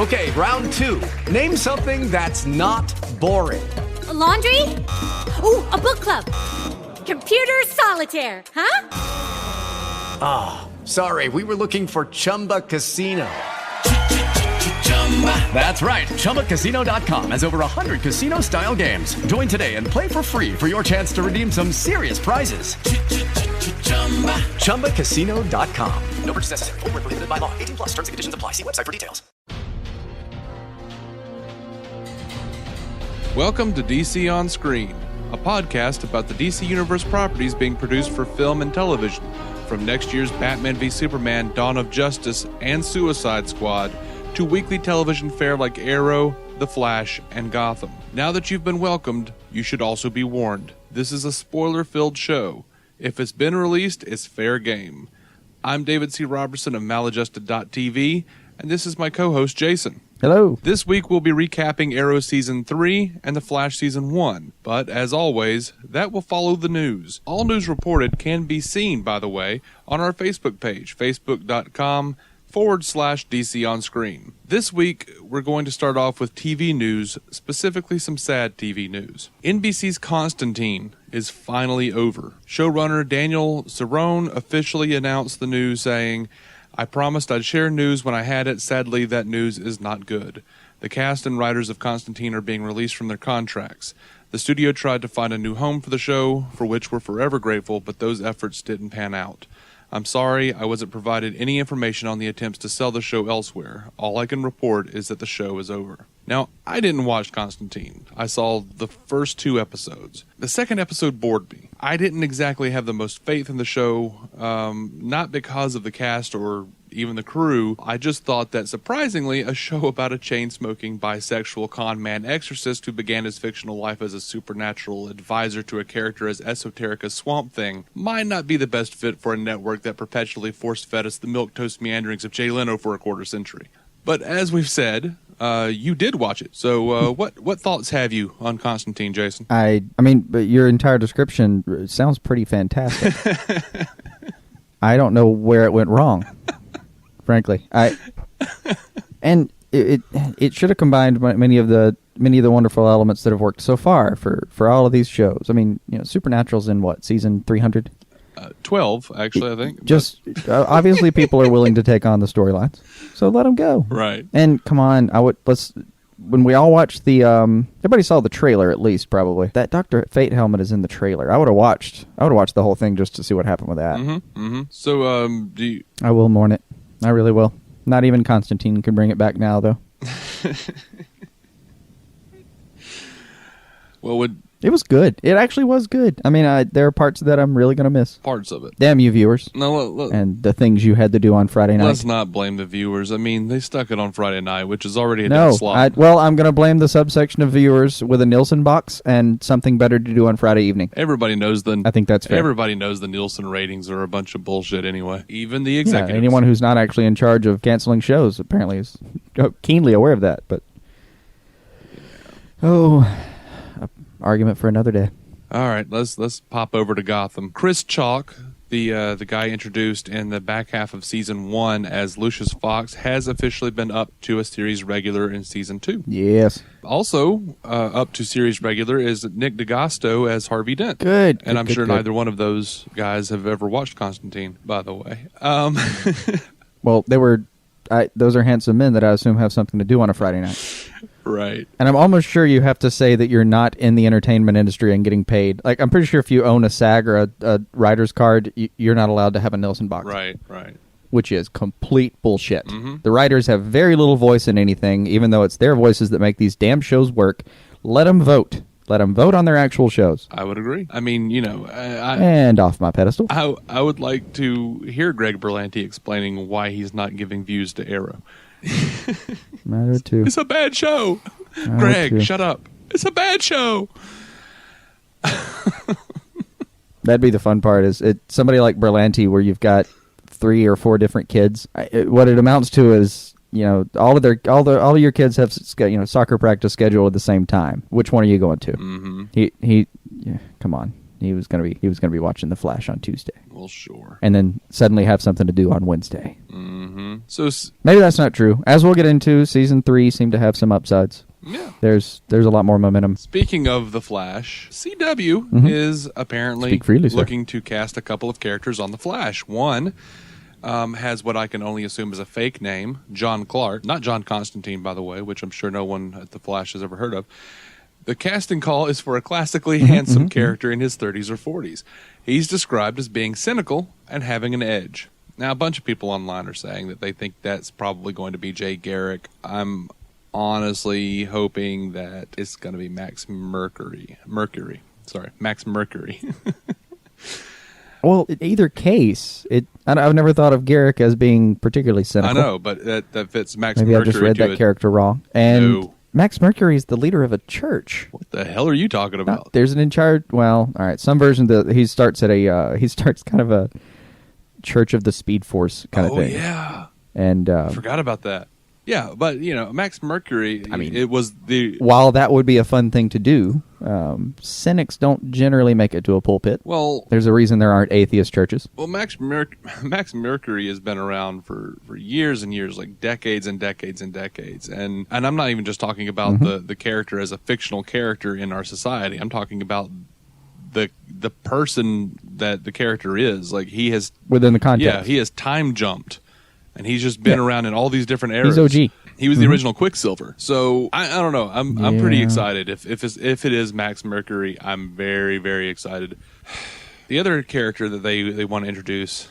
Okay, round two. Name something that's not boring. A laundry? Ooh, a book club. Computer solitaire, huh? Ah, oh, sorry, we were looking for Chumba Casino. That's right, ChumbaCasino.com has over 100 casino-style games. Join today and play for free for your chance to redeem some serious prizes. ChumbaCasino.com. No purchase necessary. Void where prohibited by law. 18 plus terms and conditions apply. See website for details. Welcome to DC On Screen, a podcast about the DC Universe properties being produced for film and television, from next year's Batman v Superman, Dawn of Justice, and Suicide Squad, to weekly television fare like Arrow, The Flash, and Gotham. Now that you've been welcomed, you should also be warned. This is a spoiler-filled show. If it's been released, it's fair game. I'm David C. Roberson of Maladjusted.tv, and this is my co-host, Jason. Hello. This week we'll be recapping Arrow Season 3 and The Flash Season 1, but as always, that will follow the news. All news reported can be seen, by the way, on our Facebook page, facebook.com/DC On Screen. This week, we're going to start off with TV news, specifically some sad TV news. NBC's Constantine is finally over. Showrunner Daniel Cerrone officially announced the news saying, "I promised I'd share news when I had it. Sadly, that news is not good. The cast and writers of Constantine are being released from their contracts. The studio tried to find a new home for the show, for which we're forever grateful, but those efforts didn't pan out. I'm sorry I wasn't provided any information on the attempts to sell the show elsewhere. All I can report is that the show is over." Now, I didn't watch Constantine. I saw the first 2 episodes. The second episode bored me. I didn't exactly have the most faith in the show, not because of the cast or even the crew. I just thought that, surprisingly, a show about a chain-smoking bisexual con man exorcist who began his fictional life as a supernatural advisor to a character as esoteric as Swamp Thing might not be the best fit for a network that perpetually force-fed us the milquetoast meanderings of Jay Leno for a quarter century. But as we've said, you did watch it. So what thoughts have you on Constantine, Jason? I mean, but your entire description sounds pretty fantastic. I don't know where it went wrong, frankly. And it should have combined many of the wonderful elements that have worked so far for all of these shows. I mean, Supernatural's in what, season 300? 12, actually, I think. Just obviously, people are willing to take on the storylines, so let them go. Right. And come on, when we all watched the everybody saw the trailer, at least probably. That Dr. Fate helmet is in the trailer. I would have watched the whole thing just to see what happened with that. Mm-hmm, mm-hmm. So do you... I will mourn it. I really will. Not even Constantine can bring it back now, though. Well, it was good. It actually was good. I mean, there are parts that I'm really going to miss. Parts of it. Damn you, viewers. No, and the things you had to do on Friday night. Let's not blame the viewers. I mean, they stuck it on Friday night, which is already a dead slot. Well, I'm going to blame the subsection of viewers with a Nielsen box and something better to do on Friday evening. Everybody knows I think that's fair. Everybody knows the Nielsen ratings are a bunch of bullshit anyway. Even the executives. Yeah, anyone who's not actually in charge of canceling shows apparently is keenly aware of that. But argument for another day. All right, let's pop over to Gotham. Chris Chalk, the guy introduced in the back half of Season 1 as Lucius Fox, has officially been up to a series regular in Season 2. Yes. Also, up to series regular is Nick DeGasto as Harvey Dent. Good. And I'm sure neither one of those guys have ever watched Constantine, by the way. Well, those are handsome men that I assume have something to do on a Friday night. Right. And I'm almost sure you have to say that you're not in the entertainment industry and getting paid. Like, I'm pretty sure if you own a SAG or a writer's card, you're not allowed to have a Nielsen box. Right. Which is complete bullshit. Mm-hmm. The writers have very little voice in anything, even though it's their voices that make these damn shows work. Let them vote. Let them vote on their actual shows. I would agree. I mean, and off my pedestal. I would like to hear Greg Berlanti explaining why he's not giving views to Arrow. Matter too. It's a bad show. Greg, shut up. It's a bad show. That'd be the fun part. Is it somebody like Berlanti where you've got 3 or 4 different kids? What it amounts to is, all of your kids have soccer practice scheduled at the same time. Which one are you going to? Mm-hmm. Come on. he was gonna be watching The Flash on Tuesday. Well, sure. And then suddenly have something to do on Wednesday. Mm-hmm. So maybe that's not true. As we'll get into, season 3 seemed to have some upsides. Yeah. There's a lot more momentum. Speaking of The Flash, CW is apparently looking to cast a couple of characters on The Flash. One has what I can only assume is a fake name, John Clark. Not John Constantine, by the way, which I'm sure no one at The Flash has ever heard of. The casting call is for a classically handsome character in his 30s or 40s. He's described as being cynical and having an edge. Now, a bunch of people online are saying that they think that's probably going to be Jay Garrick. I'm honestly hoping that it's going to be Max Mercury. Max Mercury. Well, in either case, I've never thought of Garrick as being particularly cynical. I know, but that fits Max Maybe Mercury. I just read that character wrong. And No. Max Mercury is the leader of a church. What the hell are you talking about? There's an in charge. Well, all right. Some version he starts kind of a Church of the Speed Force kind of thing. Oh yeah, and I forgot about that. Yeah, but Max Mercury. I mean, it was the. While that would be a fun thing to do, cynics don't generally make it to a pulpit. Well, there's a reason there aren't atheist churches. Well, Max Mercury has been around for years and years, like decades and decades and decades, and I'm not even just talking about the character as a fictional character in our society. I'm talking about the person that the character is. Like, he has within the context. Yeah, he has time jumped. And he's just been around in all these different eras. He's OG. He was the original Quicksilver. So I don't know. I'm pretty excited. If it is Max Mercury, I'm very, very excited. The other character that they want to introduce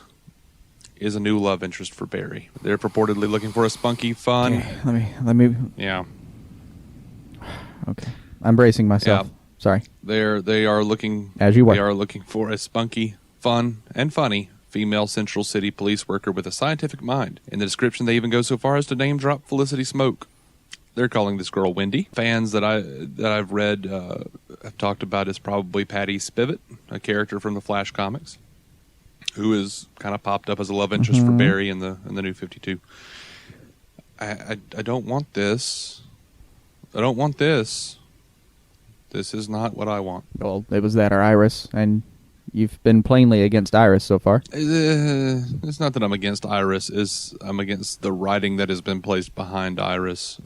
is a new love interest for Barry. They're purportedly looking for a spunky, fun. Okay, let me. Yeah. Okay, I'm bracing myself. Yeah. Sorry. They are looking as you were. They are looking for a spunky, fun, and funny female Central City police worker with a scientific mind. In the description, they even go so far as to name drop Felicity Smoke. They're calling this girl Wendy. Fans that I've read have talked about is probably Patty Spivot, a character from the Flash comics, who is kind of popped up as a love interest for Barry in the New 52. I don't want this. I don't want this. This is not what I want. Well, it was that or Iris, and you've been plainly against Iris so far. It's not that I'm against Iris. I'm against the writing that has been placed behind Iris.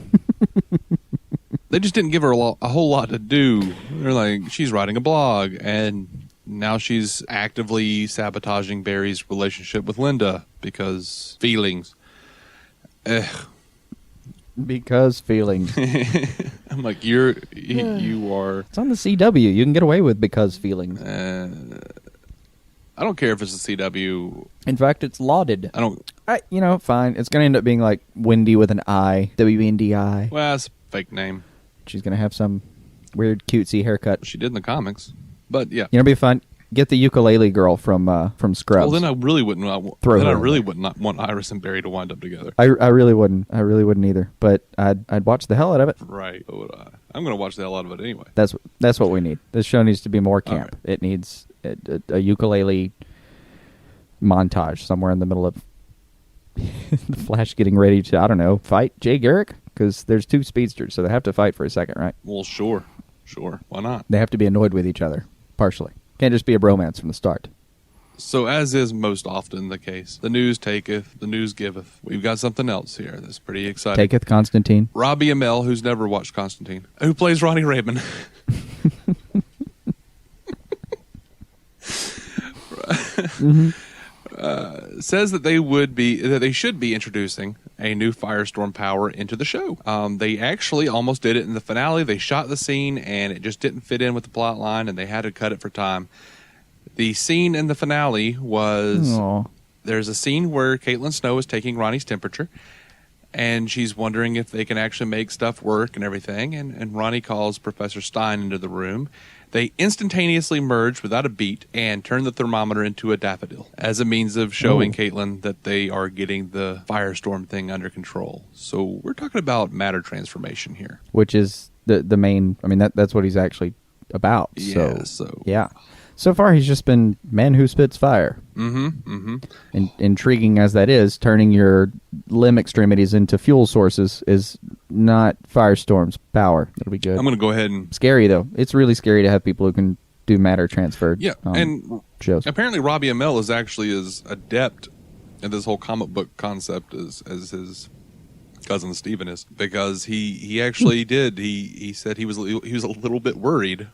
They just didn't give her a whole lot to do. They're like, she's writing a blog, and now she's actively sabotaging Barry's relationship with Linda because feelings. Because feelings. I'm like, you are. It's on the CW. You can get away with because feelings. I don't care if it's the CW. In fact, it's lauded. Fine. It's going to end up being like Wendy with an I, WNDI. Well, that's a fake name. She's going to have some weird cutesy haircut. She did in the comics, but yeah. It'd be fun. Get the ukulele girl from Scrubs. Well, then I really wouldn't. I really would not want Iris and Barry to wind up together. I really wouldn't. I really wouldn't either. But I'd watch the hell out of it. Right. So would I. I'm going to watch the hell out of it anyway. That's what we need. This show needs to be more camp. Right. It needs a ukulele montage somewhere in the middle of the Flash getting ready to, I don't know, fight Jay Garrick, because there's two speedsters, so they have to fight for a second, right? Well, sure. Why not? They have to be annoyed with each other, partially. Can't just be a bromance from the start. So, as is most often the case, the news taketh, the news giveth. We've got something else here that's pretty exciting. Taketh Constantine. Robbie Amell, who's never watched Constantine, who plays Ronnie Raymond. Says that they should be introducing a new Firestorm power into the show. They actually almost did it in the finale. They shot the scene and it just didn't fit in with the plot line, and they had to cut it for time. The scene in the finale was there's a scene where Caitlin Snow is taking Ronnie's temperature, and she's wondering if they can actually make stuff work and everything. And Ronnie calls Professor Stein into the room. They instantaneously merge without a beat and turn the thermometer into a daffodil as a means of showing Caitlin that they are getting the Firestorm thing under control. So we're talking about matter transformation here. Which is the main, I mean, that's what he's actually about. Yeah, Yeah. So far, he's just been man who spits fire. Intriguing as that is, turning your limb extremities into fuel sources is not Firestorm's power. That'll be good. I'm going to go ahead and... Scary, though. It's really scary to have people who can do matter transferred. Yeah, and shows. Apparently Robbie Amell is actually as adept at this whole comic book concept as his cousin Steven is, because he actually did. He said he was a little bit worried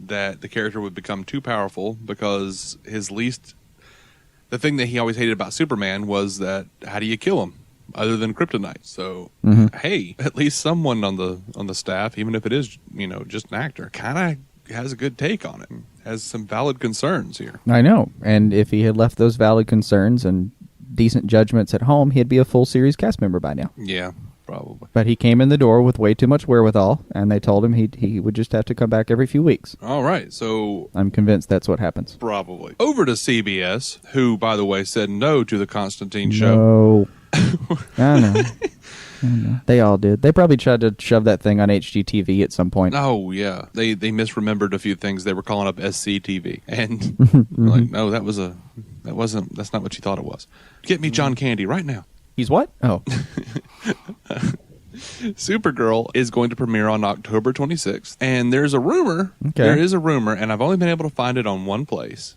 that the character would become too powerful, because the thing that he always hated about Superman was that how do you kill him other than kryptonite? So hey, at least someone on the staff, even if it is just an actor, kind of has a good take on it, has some valid concerns here. I know, and if he had left those valid concerns and decent judgments at home, he'd be a full series cast member by now. Yeah, probably. But he came in the door with way too much wherewithal, and they told him he would just have to come back every few weeks. All right, so I'm convinced that's what happens. Probably. Over to CBS, who, by the way, said no to the Constantine show. No. I know. They all did. They probably tried to shove that thing on HGTV at some point. Oh, yeah. They misremembered a few things. They were calling up SCTV. And we're like, no, that's not what you thought it was. Get me John Candy right now. He's what? Oh. Supergirl is going to premiere on October 26th. And there's a rumor. Okay. There is a rumor, and I've only been able to find it on one place,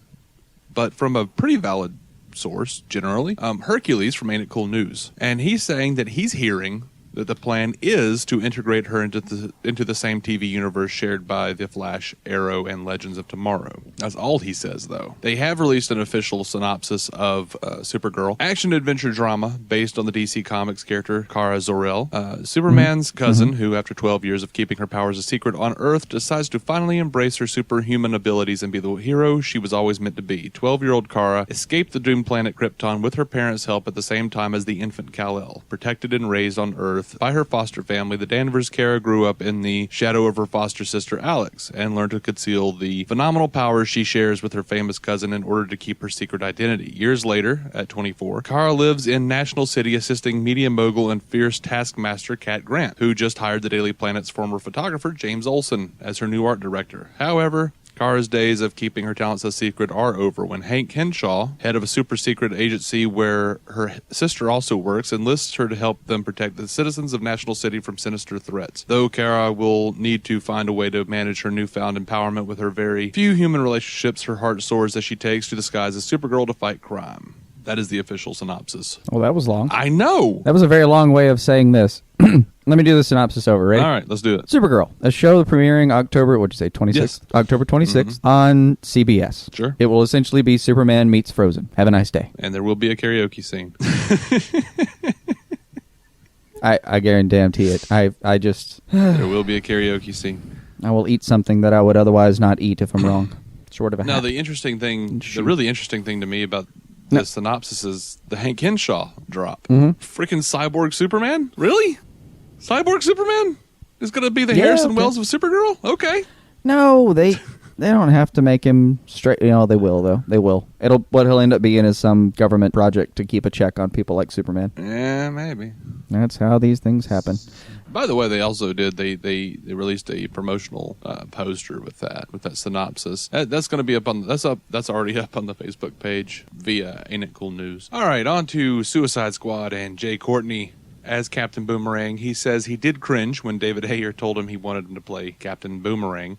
but from a pretty valid source, generally, Hercules from Ain't It Cool News. And he's saying that he's hearing that the plan is to integrate her into the same TV universe shared by The Flash, Arrow, and Legends of Tomorrow. That's all he says, though. They have released an official synopsis of Supergirl, action-adventure drama based on the DC Comics character Kara Zor-El, Superman's cousin, who, after 12 years of keeping her powers a secret on Earth, decides to finally embrace her superhuman abilities and be the hero she was always meant to be. 12-year-old Kara escaped the doomed planet Krypton with her parents' help at the same time as the infant Kal-El. Protected and raised on Earth by her foster family, the Danvers Kara grew up in the shadow of her foster sister Alex and learned to conceal the phenomenal powers she shares with her famous cousin in order to keep her secret identity. Years later, at 24, Kara lives in National City assisting media mogul and fierce taskmaster Cat Grant, who just hired the Daily Planet's former photographer James Olsen as her new art director. However, Kara's days of keeping her talents a secret are over when Hank Henshaw, head of a super-secret agency where her sister also works, enlists her to help them protect the citizens of National City from sinister threats. Though Kara will need to find a way to manage her newfound empowerment with her very few human relationships, her heart soars as she takes to the skies as Supergirl to fight crime. That is the official synopsis. Well, that was long. I know! That was a very long way of saying this. Let me do the synopsis over. Ready? All right, let's do it. Supergirl, a show premiering October, what'd you say, 26th? Yes. October 26th on CBS. Sure. It will essentially be Superman meets Frozen. Have a nice day. And there will be a karaoke scene. I guarantee it. I just... There will be a karaoke scene. I will eat something that I would otherwise not eat if I'm wrong. Short of a Now, hat. the really interesting thing to me about the synopsis is the Hank Henshaw drop. Freaking Cyborg Superman? Really? Cyborg Superman is going to be the Harrison Wells of Supergirl? Okay. No, they don't have to make him straight. They will, though. They will. What he'll end up being is some government project to keep a check on people like Superman. Yeah, maybe. That's how these things happen. By the way, they also did. They released a promotional poster with that synopsis. That's going to be up on. That's already up on the Facebook page via Ain't It Cool News. All right, on to Suicide Squad and Jay Courtney as Captain Boomerang. He says he did cringe when David Ayer told him he wanted him to play Captain Boomerang.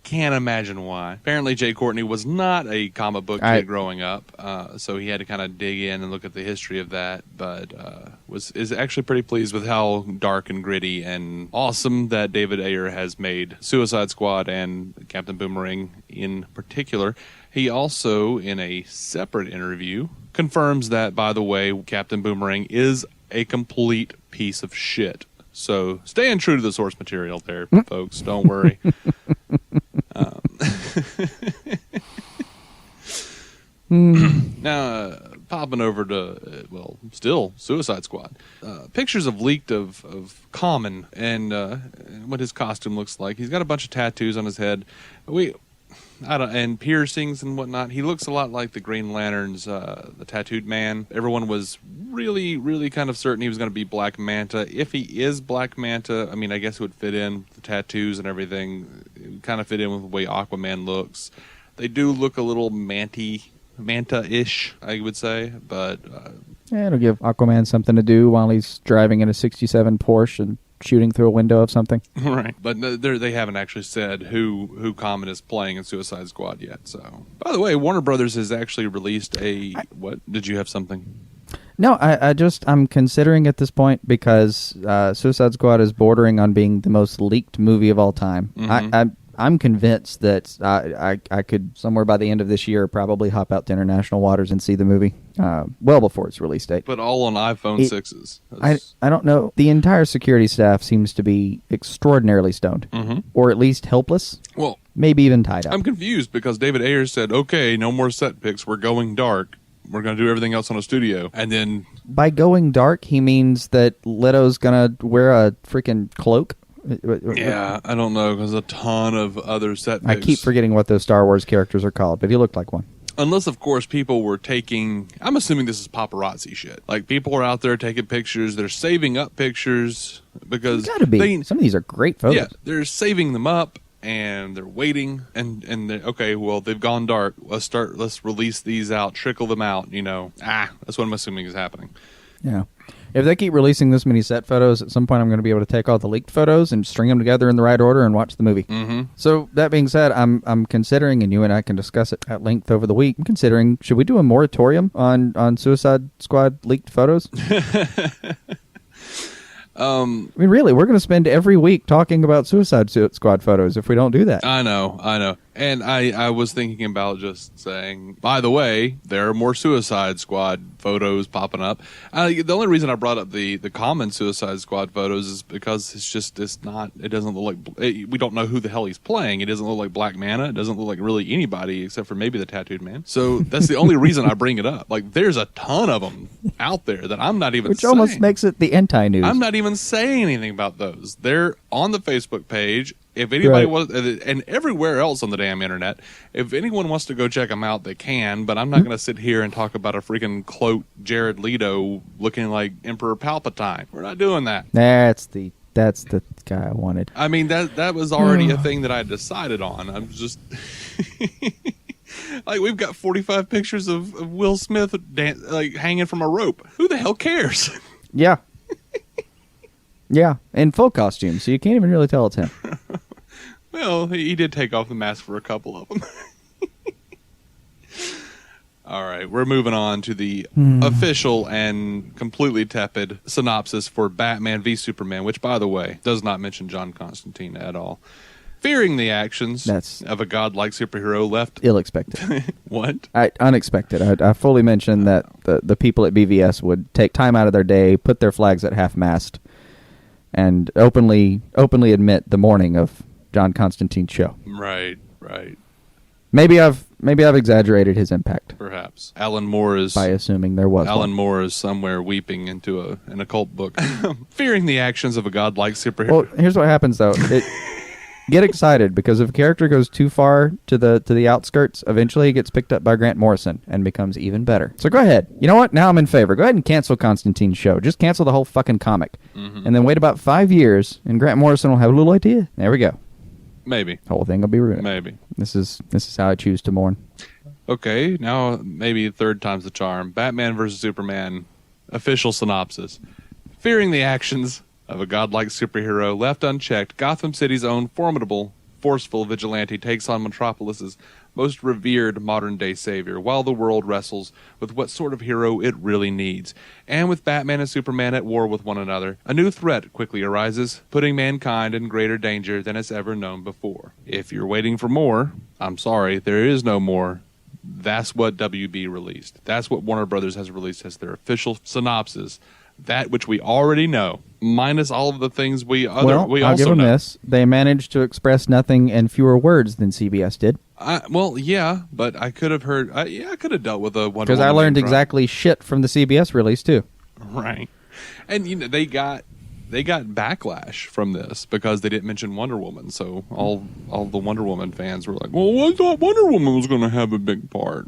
Can't imagine why. Apparently, Jay Courtney was not a comic book kid growing up, so he had to kind of dig in and look at the history of that. But is actually pretty pleased with how dark and gritty and awesome that David Ayer has made Suicide Squad and Captain Boomerang in particular. He also, in a separate interview, confirms that, by the way, Captain Boomerang is a complete piece of shit. So staying true to the source material there, folks. Don't worry. Now, popping over to, still Suicide Squad. Pictures have leaked of Common and what his costume looks like. He's got a bunch of tattoos on his head. And piercings and whatnot. He looks a lot like the Green Lantern's the Tattooed Man. Everyone was really, really kind of certain he was going to be Black Manta. If he is Black Manta, I mean, I guess it would fit in with the tattoos and everything. It would kind of fit in with the way Aquaman looks. They do look a little Manta-ish, I would say, but... it'll give Aquaman something to do while he's driving in a 67 Porsche and shooting through a window of something. Right, but they haven't actually said who Common is playing in Suicide Squad yet. So, by the way, Warner Brothers has actually released what? Did you have something? No, I'm considering at this point because Suicide Squad is bordering on being the most leaked movie of all time. Mm-hmm. I'm convinced that I could, somewhere by the end of this year, probably hop out to international waters and see the movie well before its release date. But all on iPhone 6s. I don't know. The entire security staff seems to be extraordinarily stoned, or at least helpless. Well, maybe even tied up. I'm confused because David Ayer said, okay, no more set pics. We're going dark. We're going to do everything else on a studio. And then... By going dark, he means that Leto's going to wear a freaking cloak? Yeah, I don't know, because a ton of other set pics. I keep forgetting what those Star Wars characters are called, but he looked like one. Unless, of course, people were taking... I'm assuming this is paparazzi shit. Like, people are out there taking pictures. They're saving up pictures because... It's gotta be. Some of these are great photos. Yeah, they're saving them up, and they're waiting, and okay, well, they've gone dark. Let's release these out, trickle them out, That's what I'm assuming is happening. Yeah. If they keep releasing this many set photos, at some point I'm going to be able to take all the leaked photos and string them together in the right order and watch the movie. Mm-hmm. So that being said, I'm considering, and you and I can discuss it at length over the week, I'm considering, should we do a moratorium on Suicide Squad leaked photos? I mean, really, we're going to spend every week talking about Suicide Squad photos if we don't do that. I know. And I was thinking about just saying, by the way, there are more Suicide Squad photos popping up. The only reason I brought up the common Suicide Squad photos is because it doesn't look like, we don't know who the hell he's playing. It doesn't look like Black Manta. It doesn't look like really anybody except for maybe the Tattooed Man. So that's the only reason I bring it up. Like, there's a ton of them out there that I'm not even Which saying. almost makes it the anti-news. I'm not even saying anything about those. They're on the Facebook page. If anybody wants, and everywhere else on the damn internet, if anyone wants to go check them out, they can. But I'm not going to sit here and talk about a freaking cloaked Jared Leto looking like Emperor Palpatine. We're not doing that. That's the guy I wanted. I mean, that was already a thing that I decided on. I'm just like, we've got 45 pictures of Will Smith hanging from a rope. Who the hell cares? Yeah. Yeah, in full costume, so you can't even really tell it's him. Well, he did take off the mask for a couple of them. All right, we're moving on to the official and completely tepid synopsis for Batman v Superman, which, by the way, does not mention John Constantine at all. Fearing the actions of a godlike superhero left... Ill-expected. What? Unexpected. I fully mentioned that the people at BVS would take time out of their day, put their flags at half-mast, and openly admit the morning of John Constantine's show. Right. Maybe I've exaggerated his impact. Perhaps. Alan Moore is... By assuming there was Alan one. Moore is somewhere weeping into an occult book. Fearing the actions of a godlike superhero. Well, here's what happens, though. Get excited, because if a character goes too far to the outskirts, eventually he gets picked up by Grant Morrison and becomes even better. So go ahead. You know what? Now I'm in favor. Go ahead and cancel Constantine's show. Just cancel the whole fucking comic. Mm-hmm. And then wait about 5 years, and Grant Morrison will have a little idea. There we go. Maybe. The whole thing will be ruined. Maybe. This is how I choose to mourn. Okay, now maybe third time's the charm. Batman vs. Superman, official synopsis. Fearing the actions of a godlike superhero left unchecked, Gotham City's own formidable, forceful vigilante takes on Metropolis's most revered modern-day savior, while the world wrestles with what sort of hero it really needs. And with Batman and Superman at war with one another, a new threat quickly arises, putting mankind in greater danger than it's ever known before. If you're waiting for more, I'm sorry, there is no more. That's what WB released. That's what Warner Brothers has released as their official synopsis. That which we already know, minus all of the things we I'll also give them know. this. They managed to express nothing in fewer words than CBS did. Yeah, but I could have heard... I could have dealt with a Wonder Woman. Because I learned exactly shit from the CBS release, too. Right. And, they got backlash from this because they didn't mention Wonder Woman. So all the Wonder Woman fans were like, well, I thought Wonder Woman was going to have a big part.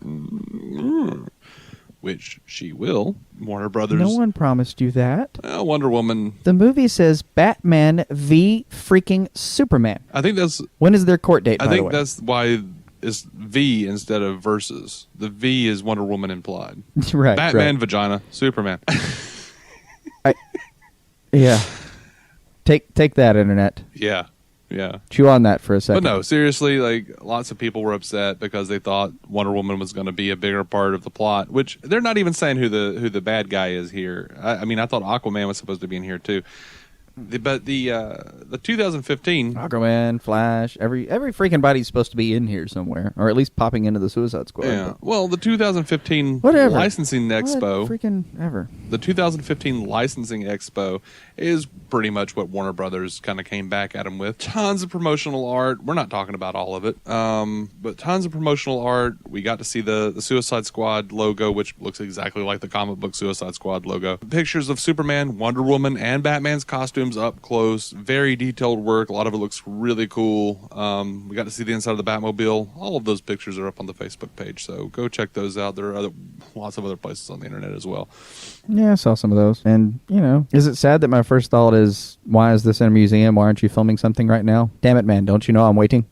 Which she will. Warner Brothers. No one promised you that. Wonder Woman. The movie says Batman v freaking Superman. I think that's... When is their court date, by the way? I think that's why it's V instead of versus. The V is Wonder Woman implied. Right. Batman, vagina, Superman. Yeah. Take that, Internet. Yeah. Yeah. Chew on that for a second. But no, seriously, like, lots of people were upset because they thought Wonder Woman was going to be a bigger part of the plot, which they're not even saying who the bad guy is here. I mean, I thought Aquaman was supposed to be in here too. But the 2015 Aquaman, Flash, every freaking body's supposed to be in here somewhere, or at least popping into the Suicide Squad. Yeah. Well, the 2015 Whatever. Licensing Expo. Freaking ever. The 2015 Licensing Expo is pretty much what Warner Brothers kind of came back at them with. Tons of promotional art. We're not talking about all of it, but tons of promotional art. We got to see the Suicide Squad logo, which looks exactly like the comic book Suicide Squad logo. Pictures of Superman, Wonder Woman, and Batman's costumes up close. Very detailed work. A lot of it looks really cool. We got to see the inside of the Batmobile. All of those pictures are up on the Facebook page, so go check those out. There are lots of other places on the internet as well. Yeah, I saw some of those. And, is it sad that my first thought is, why is this in a museum? Why aren't you filming something right now? Damn it, man. Don't you know I'm waiting?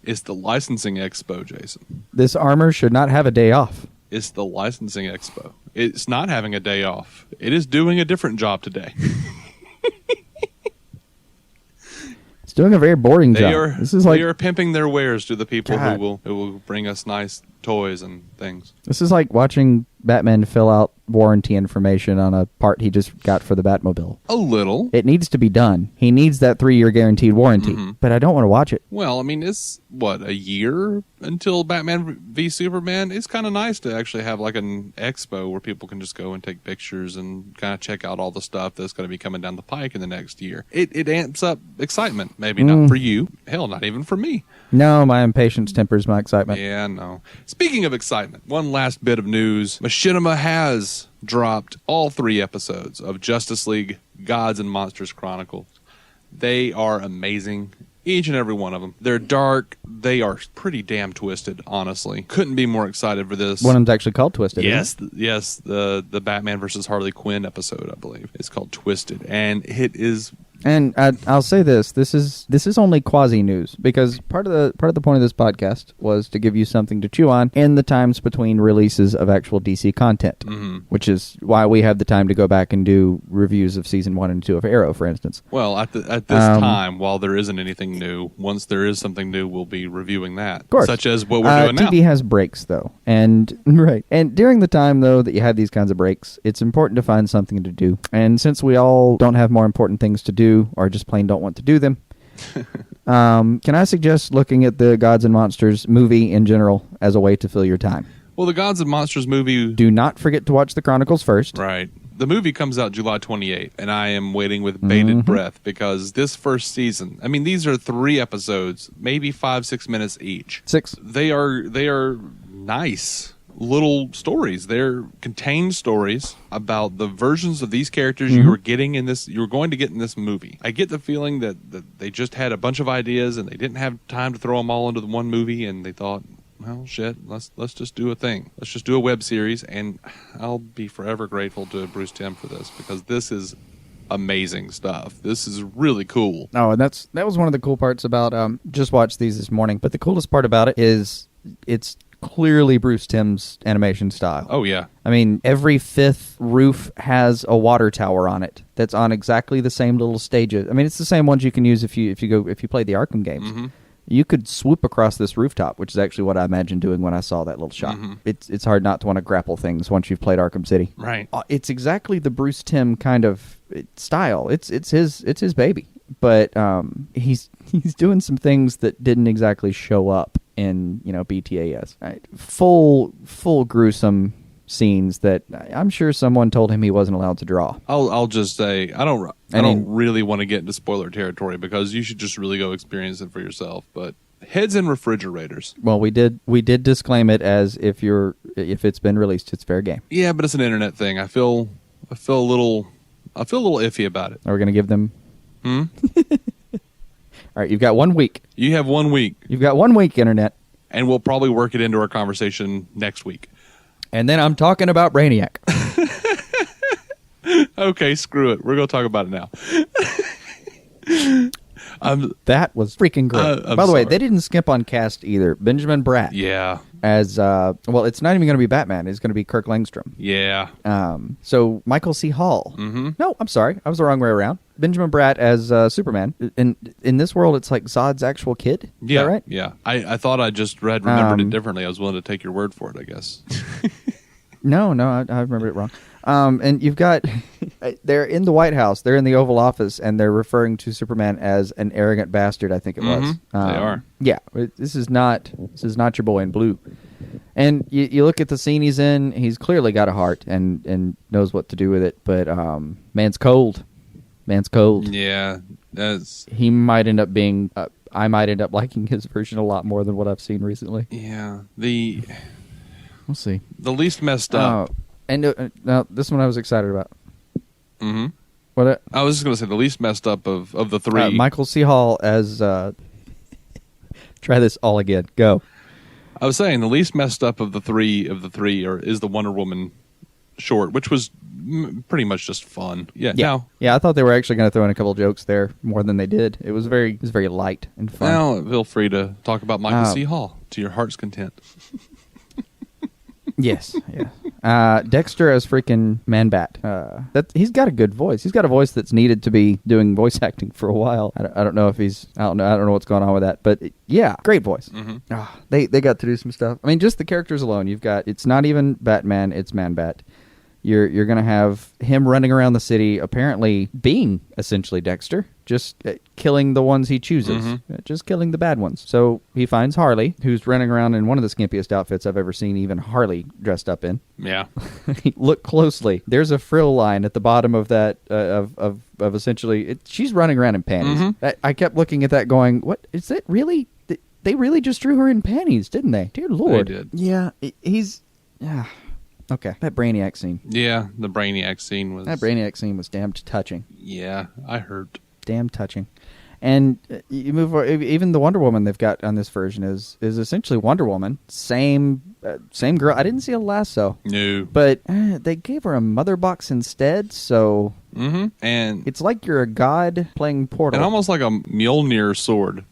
It's the Licensing Expo, Jason. This armor should not have a day off. It's the Licensing Expo. It's not having a day off. It is doing a different job today. It's doing a very boring job. They are pimping their wares to the people who will bring us nice toys and things. This is like watching Batman fill out warranty information on a part he just got for the Batmobile. A little. It needs to be done. He needs that 3-year guaranteed warranty, but I don't want to watch it. Well, I mean, it's, a year until Batman v Superman? It's kind of nice to actually have like an expo where people can just go and take pictures and kind of check out all the stuff that's going to be coming down the pike in the next year. It amps up excitement. Maybe not for you. Hell, not even for me. No, my impatience tempers my excitement. Yeah, no. Speaking of excitement, one last bit of news. Machinima has dropped all 3 episodes of Justice League Gods and Monsters Chronicles. They are amazing. Each and every one of them. They're dark. They are pretty damn twisted, honestly. Couldn't be more excited for this. One of them's actually called Twisted. Yes, yes. The Batman versus Harley Quinn episode, I believe. It's called Twisted. And it is... And I'll say this is only quasi news, because part of the point of this podcast was to give you something to chew on in the times between releases of actual DC content, which is why we have the time to go back and do reviews of season 1 and 2 of Arrow, for instance. Well, at this time, while there isn't anything new, once there is something new, we'll be reviewing that. Of course. Such as what we're doing now. TV has breaks, though. And during the time, though, that you have these kinds of breaks, it's important to find something to do. And since we all don't have more important things to do, or just plain don't want to do them, can I suggest looking at the Gods and Monsters movie in general as a way to fill your time? Well, the Gods and Monsters movie... Do not forget to watch the Chronicles first. Right. The movie comes out July 28th, and I am waiting with bated breath, because this first season... I mean, these are 3 episodes, maybe 5-6 minutes each. 6. They are nice little stories. They're contained stories about the versions of these characters you were going to get in this movie. I get the feeling that they just had a bunch of ideas and they didn't have time to throw them all into the one movie, and they thought, well, shit, let's just do a thing. Let's just do a web series, and I'll be forever grateful to Bruce Timm for this, because this is amazing stuff. This is really cool. Oh, and that was one of the cool parts about just watched these this morning. But the coolest part about it is it's clearly Bruce Timm's animation style. Oh, yeah. I mean, every 5th roof has a water tower on it that's on exactly the same little stages. I mean, it's the same ones you can use if you play the Arkham games. You could swoop across this rooftop, which is actually what I imagined doing when I saw that little shot. It's hard not to want to grapple things once you've played Arkham City. Right. It's exactly the Bruce Timm kind of style. It's his baby. But he's doing some things that didn't exactly show up in BTAS. Right. Full gruesome scenes that I'm sure someone told him he wasn't allowed to draw. I'll just say I don't really want to get into spoiler territory, because you should just really go experience it for yourself. But heads in refrigerators. Well, we did disclaim it as if it's been released, it's fair game. Yeah, but it's an internet thing. I feel a little iffy about it. Are we going to give them? All right, you've got 1 week. You have 1 week. You've got 1 week, Internet. And we'll probably work it into our conversation next week. And then I'm talking about Brainiac. Okay, screw it. We're going to talk about it now. That was freaking great. By the way, they didn't skimp on cast either. Benjamin Bratt. Yeah. as well. It's not even going to be Batman. It's going to be Kirk Langstrom. Yeah. So Michael C. Hall. Mm-hmm. No, I'm sorry, I was the wrong way around. Benjamin Bratt as Superman. In this world, it's like Zod's actual kid. Is that right? Yeah. I thought I just remembered it differently. I was willing to take your word for it, I guess. No, I remembered it wrong. And you've got they're in the White House. They're in the Oval Office, and they're referring to Superman as an arrogant bastard. I think it was. They are. Yeah, this is not your boy in blue. And you look at the scene he's in. He's clearly got a heart and knows what to do with it. But man's cold. Man's cold. Yeah, he might end up being. I might end up liking his version a lot more than what I've seen recently. Yeah, we'll see. The least messed up. And now this one I was excited about. Mm-hmm. What? I was just going to say the least messed up of the three. Michael C. Hall as. Try this all again. Go. I was saying the least messed up of the three is the Wonder Woman short, which was pretty much just fun. Yeah. I thought they were actually going to throw in a couple of jokes there more than they did. It was very light and fun. Now feel free to talk about Michael C. Hall to your heart's content. Yes. Dexter as freaking Man-Bat. He's got a good voice. He's got a voice that's needed to be doing voice acting for a while. I don't know if he's. I don't know what's going on with that. But yeah, great voice. Mm-hmm. They got to do some stuff. I mean, just the characters alone. You've got. It's not even Batman. It's Man-Bat. You're going to have him running around the city, apparently being essentially Dexter, just killing the ones he chooses, just killing the bad ones. So he finds Harley, who's running around in one of the skimpiest outfits I've ever seen even Harley dressed up in. Yeah. Look closely. There's a frill line at the bottom of that, of essentially, she's running around in panties. Mm-hmm. I kept looking at that going, what, is it really? They really just drew her in panties, didn't they? Dear Lord. They did. Yeah, he's... Yeah. Okay, that Brainiac scene. Yeah, the Brainiac scene was... That Brainiac scene was damned touching. Yeah, I heard. Damn touching. And you move... Even the Wonder Woman they've got on this version is essentially Wonder Woman. Same girl. I didn't see a lasso. No. But they gave her a mother box instead, so... Mm-hmm. And it's like you're a god playing Portal. And almost like a Mjolnir sword.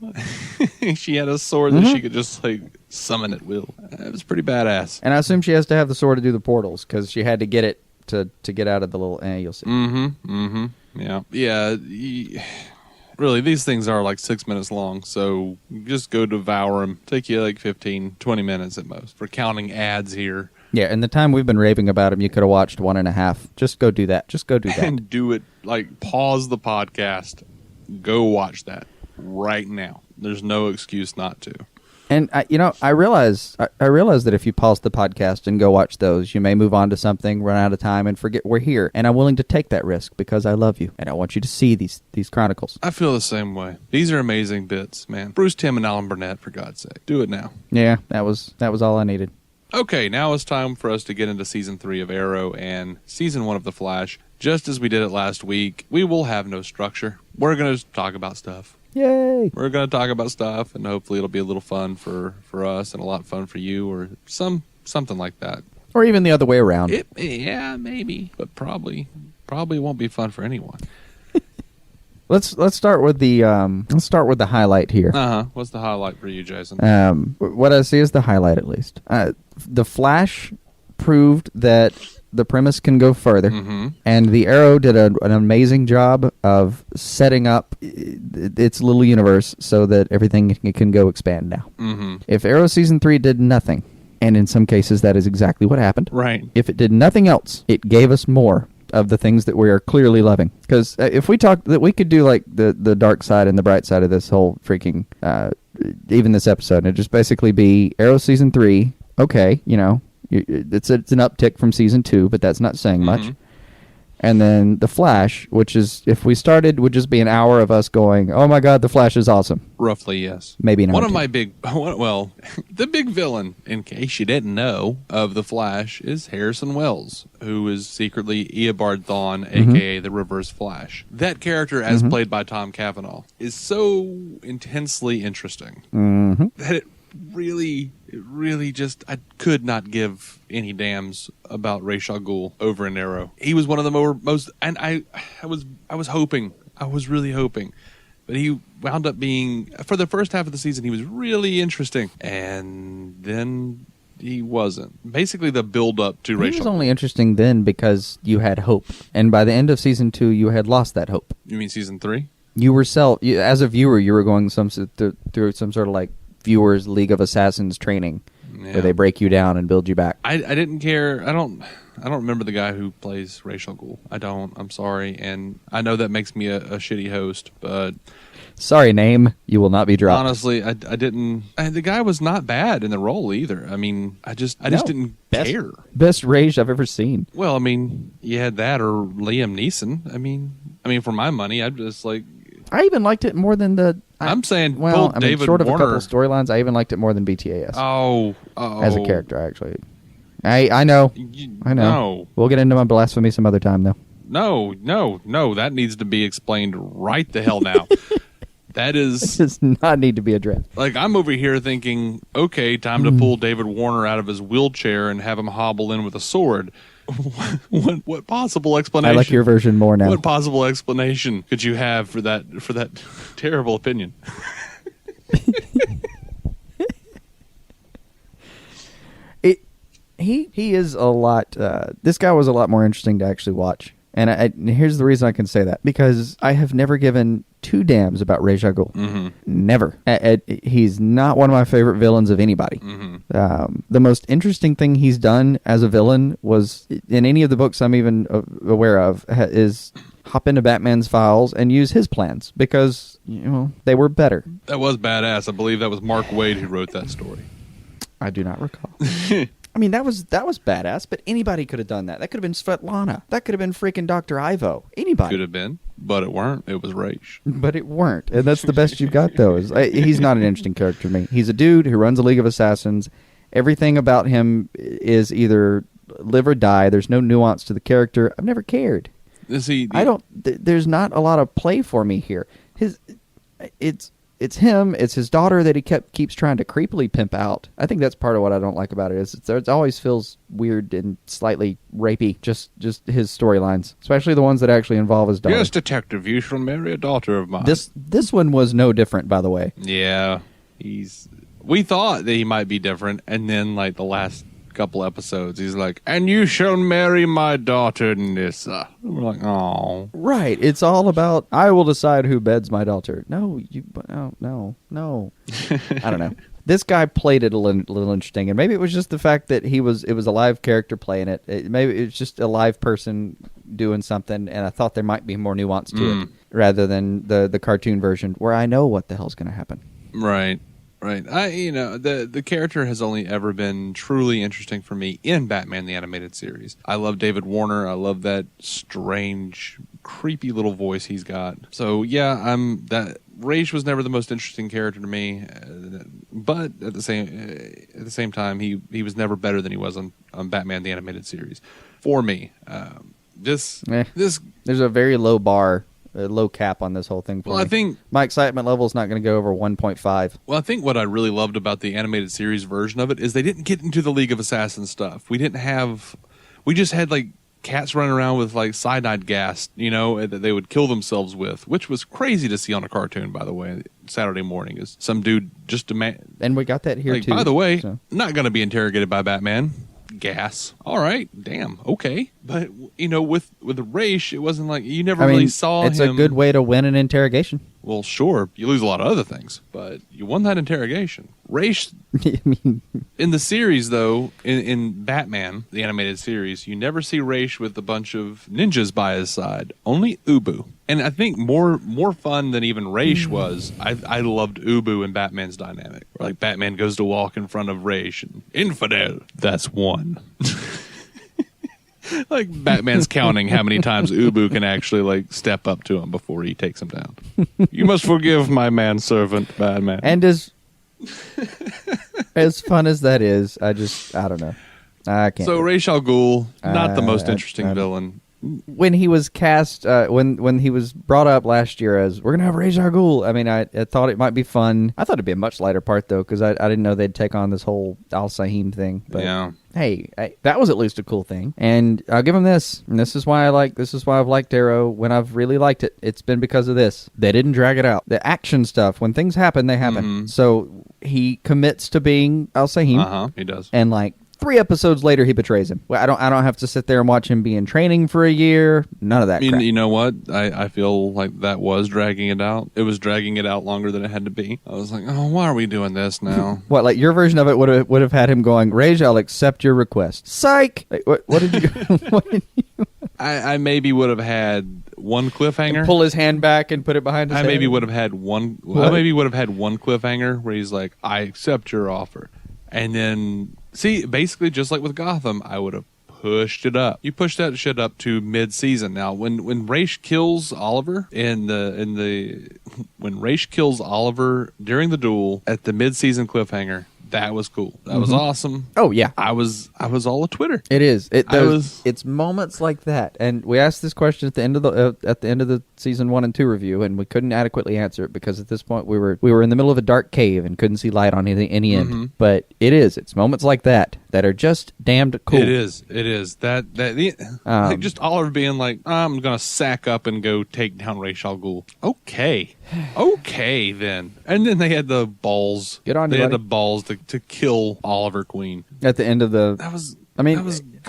She had a sword that she could just like summon at will. It was pretty badass. And I assume she has to have the sword to do the portals because she had to get it to get out of the little. You'll see. Yeah. Really, these things are like 6 minutes long, so just go devour them. Take you like 15, 20 minutes at most for counting ads here. Yeah, in the time we've been raving about them, you could have watched 1.5. Just go do that. And do it, like, pause the podcast. Go watch that right now. There's no excuse not to. And, I realize that if you pause the podcast and go watch those, you may move on to something, run out of time, and forget we're here. And I'm willing to take that risk because I love you, and I want you to see these chronicles. I feel the same way. These are amazing bits, man. Bruce Timm and Alan Burnett, for God's sake. Do it now. Yeah, that was all I needed. Okay, now it's time for us to get into Season 3 of Arrow and Season 1 of The Flash. Just as we did it last week, we will have no structure. We're going to talk about stuff. Yay! We're going to talk about stuff, and hopefully it'll be a little fun for us and a lot of fun for you, or something like that. Or even the other way around. Yeah, maybe, but probably won't be fun for anyone. Let's start with the highlight here. What's the highlight for you, Jason? What I see is the highlight, at least. The Flash proved that the premise can go further, and the Arrow did an amazing job of setting up its little universe so that everything can go expand now. Mm-hmm. If Arrow Season 3 did nothing, and in some cases that is exactly what happened, right? If it did nothing else, it gave us more of the things that we are clearly loving. Because if we talk, that we could do like the dark side and the bright side of this whole freaking, even this episode, and it'd just basically be Arrow Season 3, okay, it's an uptick from Season 2, but that's not saying much. And then The Flash, which is, if we started, would just be an hour of us going, oh my God, The Flash is awesome. Roughly, yes. Maybe not. The big villain, in case you didn't know, of The Flash is Harrison Wells, who is secretly Eobard Thawne, a.k.a. the Reverse Flash. That character, as played by Tom Cavanaugh, is so intensely interesting that it really just, I could not give any damns about Ra's al Ghul over in Arrow. He was one of the most, and I was really hoping, but he wound up being, for the first half of the season, he was really interesting. And then he wasn't. Basically, the build up to He Ra's was al Ghul. only interesting then because you had hope, and by the end of season 2, you had lost that hope. You mean season 3? You were as a viewer, you were going through some sort of like viewers League of Assassins training, where they break you down and build you back. I didn't care. I don't remember the guy who plays Ra's al Ghul. I don't. I'm sorry, and I know that makes me a shitty host, but Sorry, name. You will not be dropped. honestly, I didn't. The guy was not bad in the role either. I mean, I just didn't care. Best rage I've ever seen. Well, I mean, you had that or Liam Neeson. I mean, for my money, I'm just like. I even liked it more than the. I'm saying, well, pull David short of Warner. a couple storylines, I even liked it more than BTAS. Oh, as a character, actually. I know. I know. No. We'll get into my blasphemy some other time, though. No. That needs to be explained right the hell now. That is... does not need to be addressed. Like, I'm over here thinking, okay, time to pull David Warner out of his wheelchair and have him hobble in with a sword. What possible explanation? I like your version more now. What possible explanation could you have for that terrible opinion? He is a lot. This guy was a lot more interesting to actually watch, and here's the reason I can say that, because I have never given two damns about Ra's al Ghul. Mm-hmm. Never. He's not one of my favorite villains of anybody. Mm-hmm. The most interesting thing he's done as a villain was, in any of the books I'm even aware of, is hop into Batman's files and use his plans, because they were better. That was badass. I believe that was Mark Waid who wrote that story. I do not recall. I mean, that was badass, but anybody could have done that. That could have been Svetlana. That could have been freaking Dr. Ivo. Anybody. Could have been, but it weren't. It was Raish. But it weren't. And that's the best you've got, though. He's not an interesting character to me. He's a dude who runs a League of Assassins. Everything about him is either live or die. There's no nuance to the character. I've never cared. There's not a lot of play for me here. It's him. It's his daughter that he keeps trying to creepily pimp out. I think that's part of what I don't like about it. Is it always feels weird and slightly rapey. Just his storylines, especially the ones that actually involve his daughter. Yes, detective, you shall marry a daughter of mine. This one was no different, by the way. Yeah, we thought that he might be different, and then like the last couple episodes, he's like, "And you shall marry my daughter Nissa." And we're like, "Oh, right." It's all about I will decide who beds my daughter. No. I don't know. This guy played it a little interesting, and maybe it was just the fact that it was a live character playing it. Maybe it's just a live person doing something, and I thought there might be more nuance to it rather than the cartoon version where I know what the hell's going to happen. Right. The character has only ever been truly interesting for me in Batman the Animated Series. I love David Warner. I love that strange, creepy little voice he's got. So yeah, Raish was never the most interesting character to me, but at the same time, he was never better than he was on Batman the Animated Series. For me, there's a very low bar. A low cap on this whole thing. I think my excitement level is not going to go over 1.5. Well, I think what I really loved about the animated series version of it is they didn't get into the League of Assassins stuff. We just had like cats running around with like cyanide gas, that they would kill themselves with, which was crazy to see on a cartoon, by the way. Saturday morning is some dude just and we got that here too. By the way, not going to be interrogated by Batman. Gas. All right. Damn. Okay. But with the Raish, it wasn't like you never really saw him. It's a good way to win an interrogation. Well, sure. You lose a lot of other things, but you won that interrogation. Raish. In the series, though, in Batman, the animated series, you never see Raish with a bunch of ninjas by his side. Only Ubu. And I think more fun than even Raish was, I loved Ubu and Batman's dynamic. Like Batman goes to walk in front of Raish and infidel. That's one. Like Batman's counting how many times Ubu can actually like step up to him before he takes him down. You must forgive my manservant, Batman. And as fun as that is, I don't know. I can't. So Ra's al Ghul, not the most interesting villain. When he was cast, when he was brought up last year as, we're going to have Ra's al Ghul, I mean, I thought it might be fun. I thought it'd be a much lighter part, though, because I didn't know they'd take on this whole Al-Sahim thing. But yeah. Hey, that was at least a cool thing. And I'll give him this. And this is why I've liked Arrow when I've really liked it. It's been because of this. They didn't drag it out. The action stuff, when things happen, they happen. Mm-hmm. So he commits to being al-Sahim. He does. And like 3 episodes later, he betrays him. Well, I don't have to sit there and watch him be in training for a year. None of that crap. You know what? I feel like that was dragging it out. It was dragging it out longer than it had to be. I was like, oh, why are we doing this now? What, like your version of it would have had him going, Rage, I'll accept your request. Psych! Like, what did you... what did you... I maybe would have had one cliffhanger. And pull his hand back and put it behind his head. I maybe would have had one cliffhanger where he's like, I accept your offer. And then, see, basically just like with Gotham, I would have pushed it up. You push that shit up to mid-season. Now, when Raish kills Oliver when Raish kills Oliver during the duel at the mid-season cliffhanger, that was cool. That was awesome. Oh yeah, I was all a Twitter. It is. It's moments like that. And we asked this question at the end of the season 1 and 2 review, and we couldn't adequately answer it because at this point we were in the middle of a dark cave and couldn't see light on any end. But it's moments like that are just damned cool. It is. Like just Oliver being like, I'm gonna sack up and go take down Ra's al Ghul. Okay then. And then they had the balls. Get on. They had the balls to kill Oliver Queen at the end of the. That was. I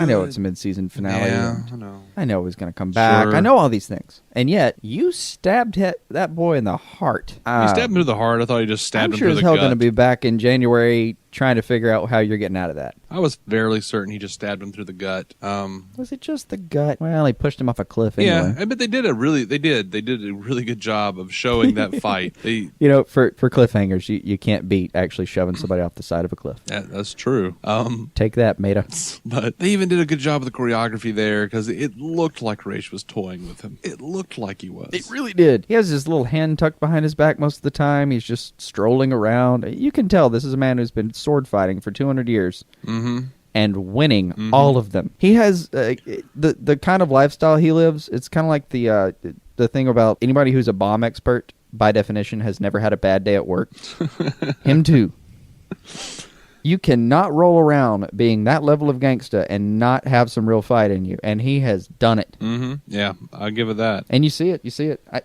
know it's a mid-season finale. Yeah, I know. I know he's going to come back. Sure. I know all these things. And yet, you stabbed that boy in the heart. You stabbed him through the heart. I thought you just stabbed him through the gut. I'm sure as hell going to be back in January trying to figure out how you're getting out of that. I was fairly certain he just stabbed him through the gut. Was it just the gut? Well, he pushed him off a cliff anyway. Yeah, but they did a really good job of showing that fight. For cliffhangers, you can't beat actually shoving somebody off the side of a cliff. That's true. Take that, Meta. But they even did a good job of the choreography there because it looked like Raish was toying with him. It looked like he was. It really did. He has his little hand tucked behind his back most of the time. He's just strolling around. You can tell this is a man who's been sword fighting for 200 years. And winning all of them. He has the kind of lifestyle he lives. It's kind of like the thing about anybody who's a bomb expert, by definition, has never had a bad day at work. Him too. You cannot roll around being that level of gangsta and not have some real fight in you, and he has done it. Yeah, I'll give it that. And you see it.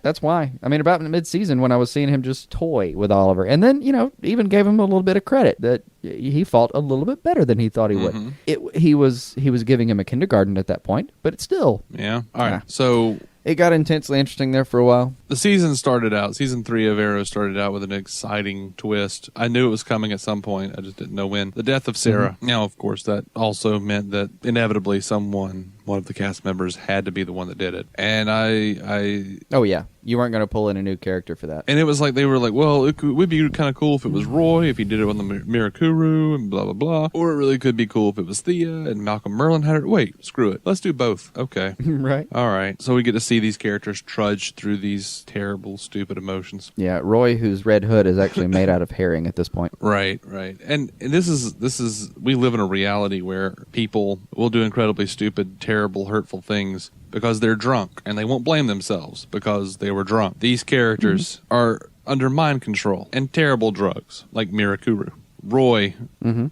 That's why. I mean, about mid-season when I was seeing him just toy with Oliver, and then even gave him a little bit of credit that he fought a little bit better than he thought he would. He was giving him a kindergarten at that point, but it's still. Yeah. All right. So. It got intensely interesting there for a while. The season 3 of Arrow started out with an exciting twist. I knew it was coming at some point. I just didn't know when. The death of Sarah. Now, of course, that also meant that inevitably one of the cast members had to be the one that did it. And I oh, yeah. You weren't going to pull in a new character for that. And it was like, they were like, well, it would be kind of cool if it was Roy, if he did it on the Mirakuru and blah, blah, blah. Or it really could be cool if it was Thea and Malcolm Merlin had it. Wait, screw it. Let's do both. Okay. Right. All right. So we get to see these characters trudge through these terrible, stupid emotions. Yeah, Roy, whose red hood is actually made out of herring at this point. Right. And this is, we live in a reality where people will do incredibly stupid, terrible, hurtful things because they're drunk, and they won't blame themselves because they were drunk. These characters are under mind control and terrible drugs, like Mirakuru. Roy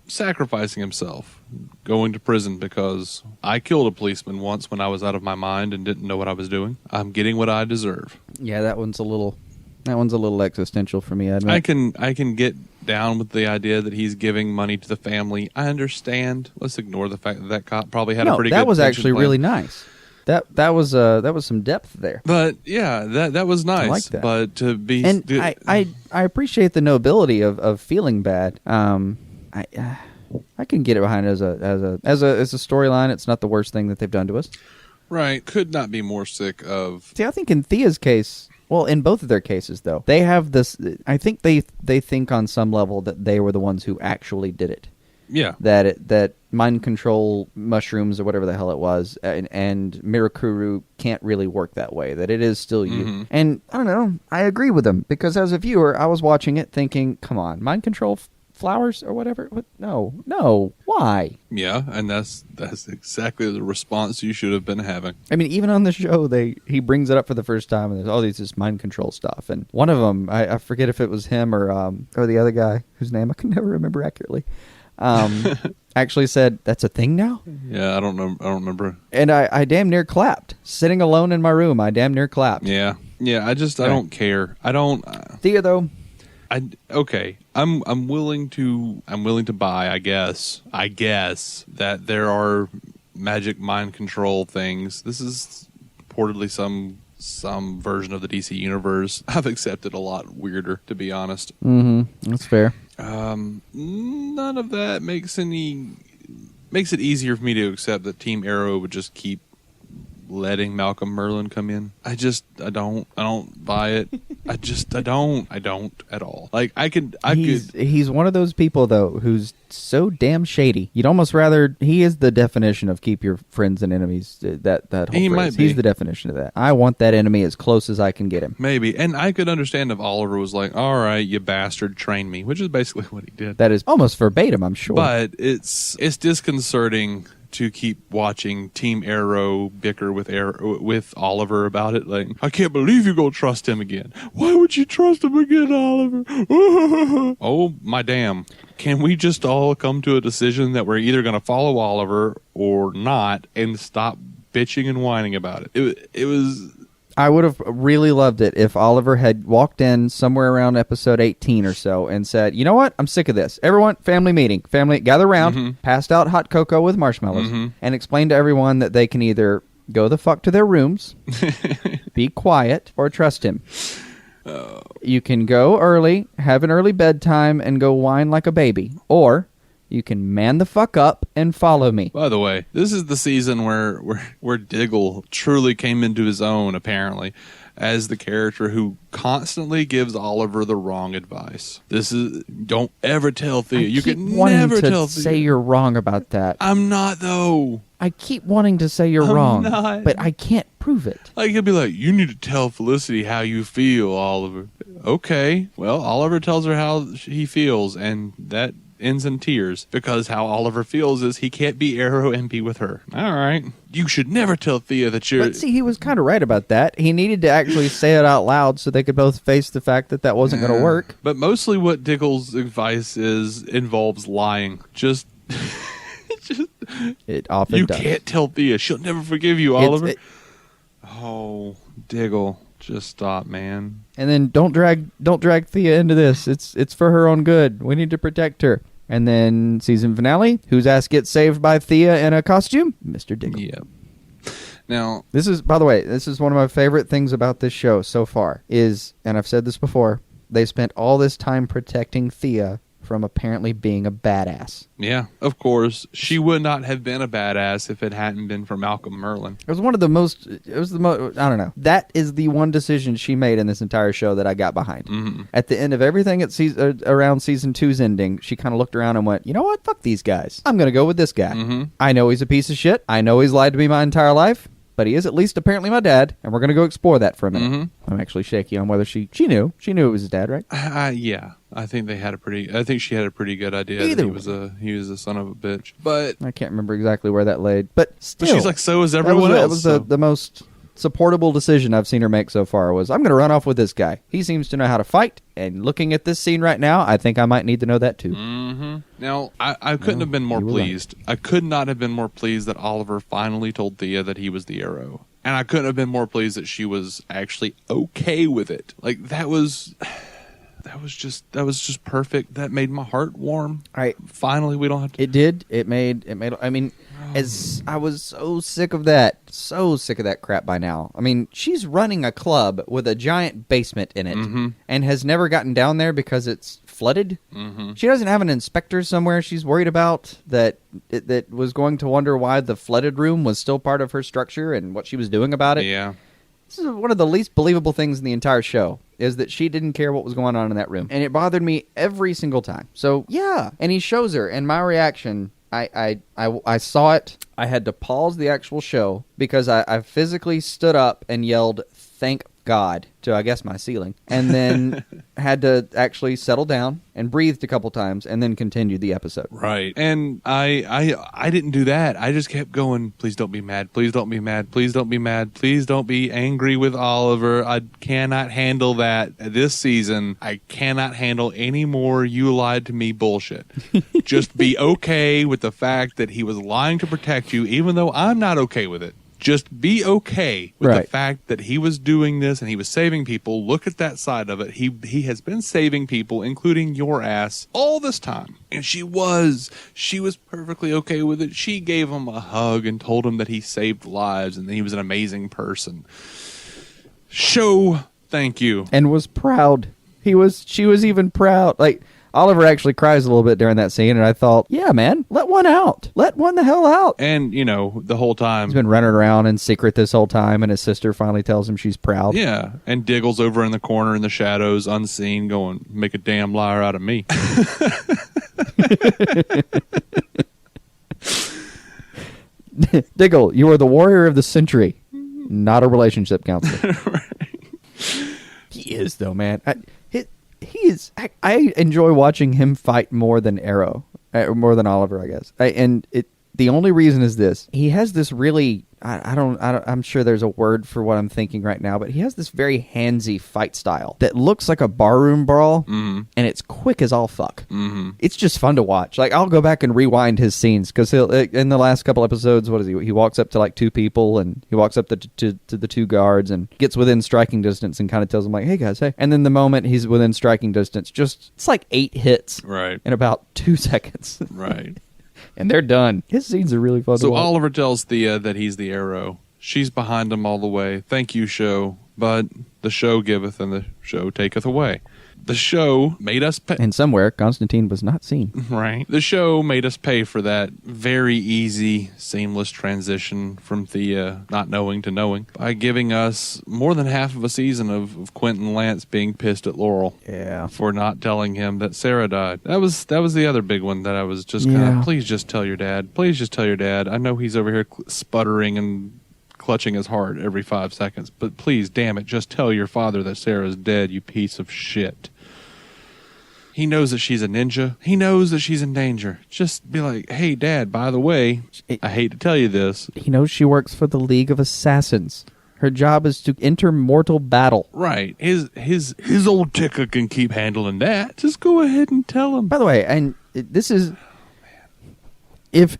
sacrificing himself, going to prison because I killed a policeman once when I was out of my mind and didn't know what I was doing. I'm getting what I deserve. Yeah, that one's a little existential for me, I admit. I can get down with the idea that he's giving money to the family. I understand. Let's ignore the fact that cop probably had a pretty good that was pension actually plan. Really nice. That was some depth there. But yeah, that was nice. I like that. But to be I appreciate the nobility of feeling bad. I can get it behind it as a storyline. It's not the worst thing that they've done to us. Right. Could not be more sick of. See, I think in Thea's case, well, in both of their cases though, they have this. I think they think on some level that they were the ones who actually did it. Yeah. That mind control mushrooms or whatever the hell it was, and Mirakuru can't really work that way, that it is still you. And I don't know, I agree with them, because as a viewer, I was watching it thinking, come on, mind control flowers or whatever? What? No, why? Yeah, and that's exactly the response you should have been having. I mean, even on the show, he brings it up for the first time, and there's all this mind control stuff. And one of them, I forget if it was him or the other guy, whose name I can never remember accurately, actually said, that's a thing now? Yeah, I don't remember. And I damn near clapped. Sitting alone in my room, I damn near clapped. Yeah, I don't care. I don't... Thea, though, I'm willing to buy, I guess that there are magic mind control things. This is purportedly some version of the DC universe. I've accepted a lot weirder, to be honest. That's fair. None of that makes it easier for me to accept that Team Arrow would just keep letting Malcolm Merlyn come in. I don't buy it. I don't at all. Like he's one of those people though who's so damn shady. You'd almost rather he is the definition of keep your friends and enemies. That whole he phrase. Might be. He's the definition of that. I want that enemy as close as I can get him. Maybe, and I could understand if Oliver was like, "All right, you bastard, train me," which is basically what he did. That is almost verbatim, I'm sure. But it's disconcerting to keep watching Team Arrow bicker with Oliver about it. Like, I can't believe you're going to trust him again. Why would you trust him again, Oliver? Oh, my damn. Can we just all come to a decision that we're either going to follow Oliver or not and stop bitching and whining about it? It was... I would have really loved it if Oliver had walked in somewhere around episode 18 or so and said, you know what? I'm sick of this. Everyone, family meeting. Family, gather around, passed out hot cocoa with marshmallows, and explained to everyone that they can either go the fuck to their rooms, be quiet, or trust him. You can go early, have an early bedtime, and go whine like a baby. Or... you can man the fuck up and follow me. By the way, this is the season where Diggle truly came into his own, apparently, as the character who constantly gives Oliver the wrong advice. This is, don't ever tell Thea. You can never tell Thea. Say you're wrong about that. I'm not, though. I keep wanting to say you're wrong, not. but I can't prove it. Like, he'll be like, you need to tell Felicity how you feel, Oliver. Okay. Well, Oliver tells her how he feels, and that ends in tears, because how Oliver feels is he can't be Arrow and be with her. All right. You should never tell Thea that you're... But see, he was kind of right about that. He needed to actually say it out loud so they could both face the fact that wasn't going to work. But mostly what Diggle's advice involves lying. Just... it often does. You can't tell Thea. She'll never forgive you, Oliver. Oh, Diggle. Just stop, man. And then don't drag Thea into this. It's for her own good. We need to protect her. And then season finale, whose ass gets saved by Thea in a costume? Mr. Diggle. Yeah. Now, by the way, this is one of my favorite things about this show so far is, and I've said this before, they spent all this time protecting Thea from apparently being a badass. Yeah, of course. She would not have been a badass if it hadn't been for Malcolm Merlyn. It was the most, I don't know. That is the one decision she made in this entire show that I got behind. Mm-hmm. At the end of everything around season 2's ending, she kind of looked around and went, you know what? Fuck these guys. I'm going to go with this guy. Mm-hmm. I know he's a piece of shit. I know he's lied to me my entire life. But he is at least apparently my dad, and we're going to go explore that for a minute. Mm-hmm. I'm actually shaky on whether she knew. She knew it was his dad, right? Yeah. I think she had a pretty good idea that he was a son of a bitch. But I can't remember exactly where that laid. But still. But she's like, so is everyone else. That was the most supportable decision I've seen her make so far was, I'm going to run off with this guy. He seems to know how to fight, and looking at this scene right now, I think I might need to know that too. Mm-hmm. Now, I couldn't have been more pleased. I could not have been more pleased that Oliver finally told Thea that he was the Arrow. And I couldn't have been more pleased that she was actually okay with it. Like, that was just perfect. That made my heart warm. Finally, we don't have to... It did. It made, I mean... As I was so sick of that crap by now. I mean, she's running a club with a giant basement in it and has never gotten down there because it's flooded. Mm-hmm. She doesn't have an inspector somewhere she's worried about that was going to wonder why the flooded room was still part of her structure and what she was doing about it. Yeah. This is one of the least believable things in the entire show, is that she didn't care what was going on in that room. And it bothered me every single time. So, yeah. And he shows her, and my reaction... I saw it. I had to pause the actual show because I physically stood up and yelled, "Thank God," to, I guess, my ceiling. And then had to actually settle down and breathed a couple times and then continued the episode. Right. And I didn't do that. I just kept going, please don't be mad. Please don't be mad. Please don't be mad. Please don't be angry with Oliver. I cannot handle that this season. I cannot handle any more you lied to me bullshit. Just be okay with the fact that he was lying to protect you, even though I'm not okay with it. Just be okay with Right. the fact that he was doing this and he was saving people. Look at that side of it. He has been saving people, including your ass, all this time. And she was perfectly okay with it. She gave him a hug and told him that he saved lives and that he was an amazing person. Thank you. And was proud. She was even proud. Like, Oliver actually cries a little bit during that scene, and I thought, yeah, man, let one out. Let one the hell out. And, the whole time. He's been running around in secret this whole time, and his sister finally tells him she's proud. Yeah, and Diggle's over in the corner in the shadows, unseen, going, make a damn liar out of me. Diggle, you are the warrior of the century, not a relationship counselor. Right. He is, though, man. He is. I enjoy watching him fight more than Arrow, more than Oliver, I guess. The only reason is this: he has this really. I'm sure there's a word for what I'm thinking right now, but he has this very handsy fight style that looks like a barroom brawl, and it's quick as all fuck. Mm-hmm. It's just fun to watch. Like, I'll go back and rewind his scenes because he'll in the last couple episodes. What is he? He walks up to like two people, and he walks up to the two guards and gets within striking distance and kind of tells them like, "Hey guys, hey!" And then the moment he's within striking distance, it's like 8 hits, right, in about 2 seconds, right. And they're done. His scenes are really fun to watch. So Oliver tells Thea that he's the Arrow. She's behind him all the way. Thank you, show. But the show giveth and the show taketh away. The show made us pay. And somewhere, Constantine was not seen. Right. The show made us pay for that very easy, seamless transition from Thea not knowing to knowing by giving us more than half of a season of Quentin Lance being pissed at Laurel. Yeah. For not telling him that Sarah died. That was the other big one that I was just kind of, please just tell your dad. Please just tell your dad. I know he's over here sputtering and clutching his heart every 5 seconds, but please, damn it, just tell your father that Sarah's dead, you piece of shit. He knows that she's a ninja. He knows that she's in danger. Just be like, hey, Dad, by the way, I hate to tell you this. He knows she works for the League of Assassins. Her job is to enter mortal battle. Right. His old ticker can keep handling that. Just go ahead and tell him. By the way, and this is... If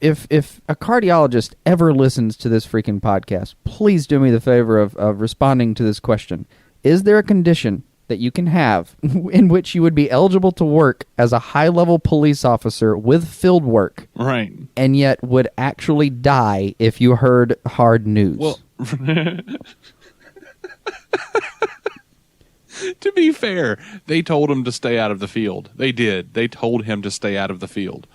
a cardiologist ever listens to this freaking podcast, please do me the favor of responding to this question. Is there a condition that you can have in which you would be eligible to work as a high-level police officer with field work, right, and yet would actually die if you heard hard news? Well, to be fair, they told him to stay out of the field. They did. They told him to stay out of the field.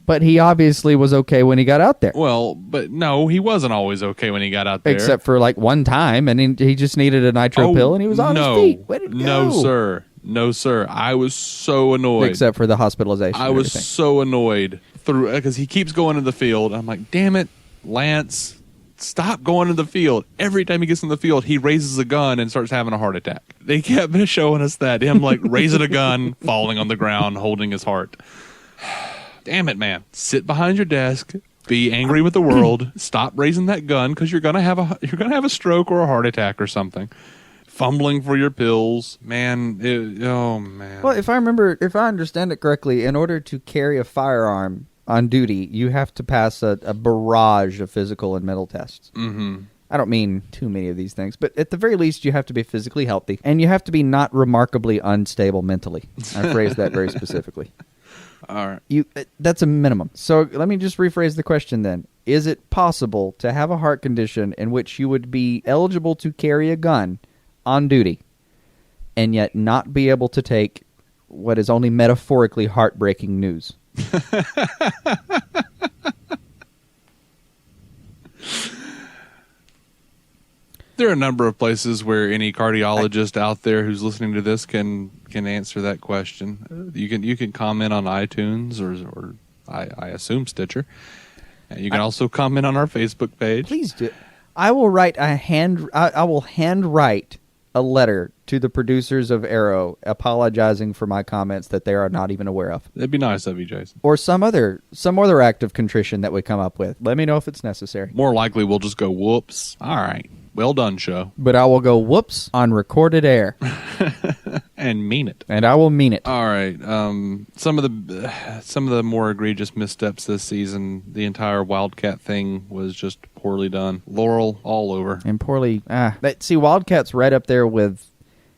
But he obviously was okay when he got out there. Well, but no, he wasn't always okay when he got out there. Except for like one time, and he just needed a nitro pill, and he was on his feet. Way to go. No, sir. I was so annoyed. Except for the hospitalization. I was so annoyed because he keeps going to the field. I'm like, damn it, Lance, stop going to the field. Every time he gets in the field, he raises a gun and starts having a heart attack. They kept showing us that. Him like raising a gun, falling on the ground, holding his heart. Damn it, man. Sit behind your desk. Be angry with the world. Stop raising that gun because you're gonna have a stroke or a heart attack or something. Fumbling for your pills, man. Oh man. Well, if I understand it correctly, in order to carry a firearm on duty, you have to pass a barrage of physical and mental tests. Mm-hmm. I don't mean too many of these things, but at the very least, you have to be physically healthy, and you have to be not remarkably unstable mentally. I phrased that very specifically. All right. That's a minimum. So let me just rephrase the question then. Is it possible to have a heart condition in which you would be eligible to carry a gun on duty and yet not be able to take what is only metaphorically heartbreaking news? There are a number of places where any cardiologist out there who's listening to this can answer that question. You can comment on iTunes or I assume Stitcher. And you can also comment on our Facebook page. Please do. I will handwrite a letter to the producers of Arrow apologizing for my comments that they are not even aware of. That'd be nice of you, Jason. Or some other act of contrition that we come up with. Let me know if it's necessary. More likely we'll just go, whoops. All right. Well done, show. But I will go whoops on recorded air. and mean it. And I will mean it. All right. Some of the more egregious missteps this season, the entire Wildcat thing was just poorly done. Laurel all over. And poorly... see, Wildcat's right up there with...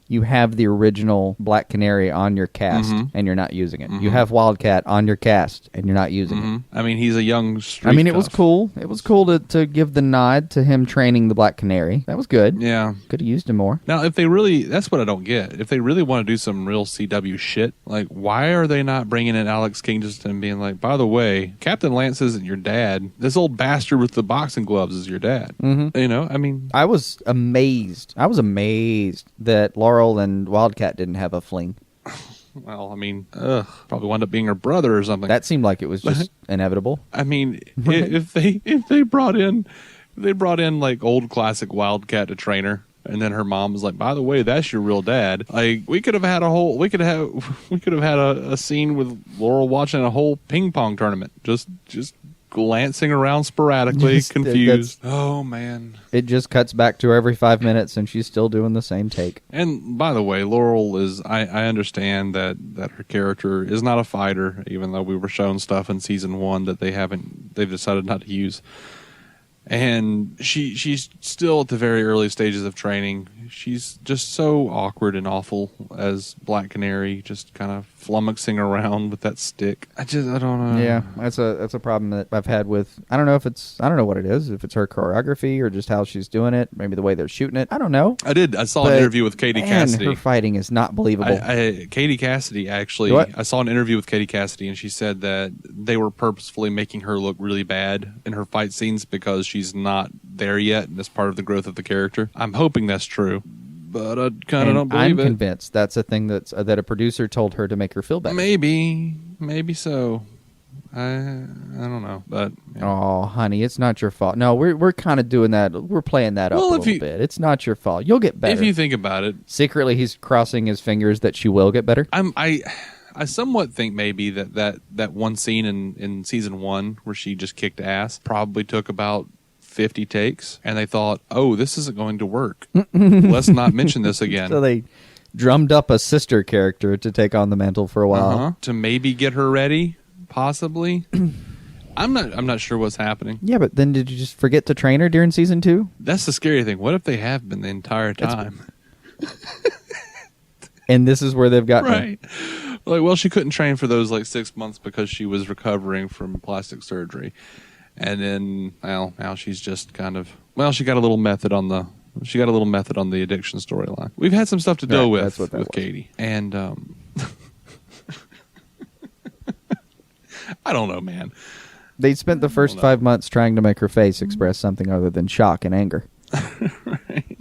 You have the original Black Canary on your cast, and you're not using it. You have Wildcat on your cast, and you're not using it. I mean, he's a young street it was cool. It was cool to give the nod to him training the Black Canary. That was good. Yeah. Could have used him more. Now, if they really... That's what I don't get. If they really want to do some real CW shit, like, why are they not bringing in Alex Kingston and being like, by the way, Captain Lance isn't your dad. This old bastard with the boxing gloves is your dad. You know, I mean... I was amazed that Laurel and Wildcat didn't have a fling. Well, I mean, probably wound up being her brother or something. That seemed like it was just inevitable. I mean, if they brought in like old classic Wildcat to train her, and then her mom was like, by the way, that's your real dad. Like, we could have had a scene with Laurel watching a whole ping pong tournament, just glancing around sporadically, confused. Oh, man. It just cuts back to her every 5 minutes, and she's still doing the same take. And, by the way, Laurel is... I understand that her character is not a fighter, even though we were shown stuff in Season 1 that they've decided not to use. And she's still at the very early stages of training. She's just so awkward and awful as Black Canary, just kind of flummoxing around with that stick. I don't know. Yeah, that's a problem that I've had with... I don't know what it is, if it's her choreography or just how she's doing it, maybe the way they're shooting it. I don't know. I saw an interview with Katie Cassidy. Her fighting is not believable. Katie Cassidy, actually, What? I saw an interview with Katie Cassidy, and she said that they were purposefully making her look really bad in her fight scenes because she's not there yet, and that's part of the growth of the character. I'm hoping that's true, but I kind of don't believe it. I'm convinced that's a thing that a producer told her to make her feel better. Maybe so. I don't know, but yeah. Oh, honey, it's not your fault. No, we're kind of doing that. We're playing that up a little bit. It's not your fault. You'll get better. If you think about it. Secretly, he's crossing his fingers that she will get better. I somewhat think maybe that one scene in Season 1 where she just kicked ass probably took about 50 takes, and they thought, oh, this isn't going to work. Let's not mention this again. So they drummed up a sister character to take on the mantle for a while. To maybe get her ready, possibly. I'm not sure what's happening. Yeah, but then did you just forget to train her during Season 2? That's the scary thing. What if they have been the entire time? And this is where they've gotten right. Like, well, she couldn't train for those 6 months because she was recovering from plastic surgery. And then, now she's just kind of... Well, she got a little method on the addiction storyline. We've had some stuff to deal with Katie. And, I don't know, man. They spent the first 5 months trying to make her face express something other than shock and anger. Right.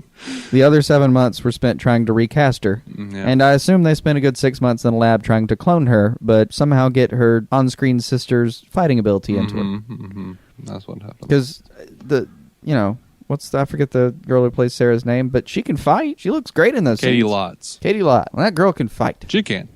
The other 7 months were spent trying to recast her. Yeah. And I assume they spent a good 6 months in a lab trying to clone her, but somehow get her on-screen sister's fighting ability into her. Mm-hmm. That's what happened. Because I forget the girl who plays Sarah's name, but she can fight. She looks great in those Katie scenes. Lotz. Katie Lott. Well, that girl can fight. She can.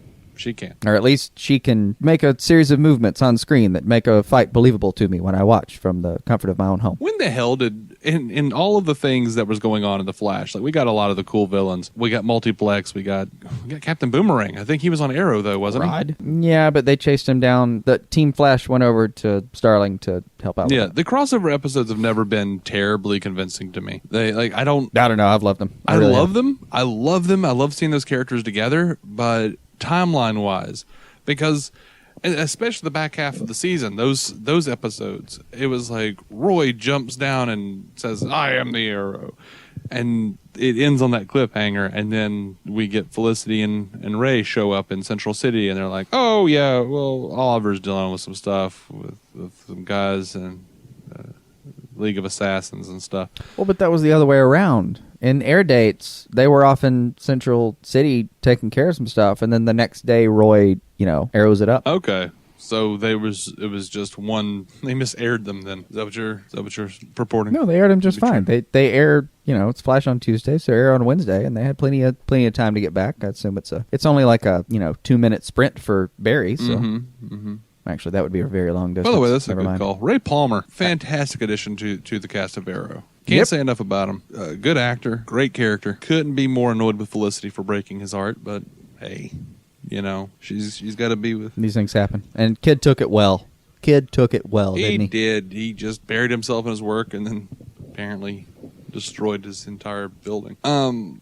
Or at least she can make a series of movements on screen that make a fight believable to me when I watch from the comfort of my own home. When the hell did, in all of the things that was going on in The Flash, we got a lot of the cool villains. We got Multiplex. We got Captain Boomerang. I think he was on Arrow, though, wasn't he? Yeah, but they chased him down. The Team Flash went over to Starling to help out. Yeah, the crossover episodes have never been terribly convincing to me. I don't know. I've loved them. I love them. I love seeing those characters together, but timeline-wise, because especially the back half of the season, those episodes, it was like Roy jumps down and says, "I am the Arrow," and it ends on that cliffhanger, and then we get Felicity and Ray show up in Central City, and they're like, "Oh yeah, well, Oliver's dealing with some stuff with some guys and League of Assassins and stuff." Well, but that was the other way around. In air dates, they were off in Central City taking care of some stuff, and then the next day, Roy, arrows it up. Okay, so it was just one. They misaired them. Then is that what you're purporting? No, they aired them just fine. They aired. It's Flash on Tuesday, so air on Wednesday, and they had plenty of time to get back. I assume it's only like a 2-minute sprint for Barry. So. Actually, that would be a very long distance. By the way, that's a good call. Ray Palmer, fantastic addition to the cast of Arrow. Can't say enough about him. Good actor, great character. Couldn't be more annoyed with Felicity for breaking his heart, but hey, she's got to be with. These things happen, and kid took it well. Didn't he? Did. He just buried himself in his work, and then apparently destroyed his entire building. Well,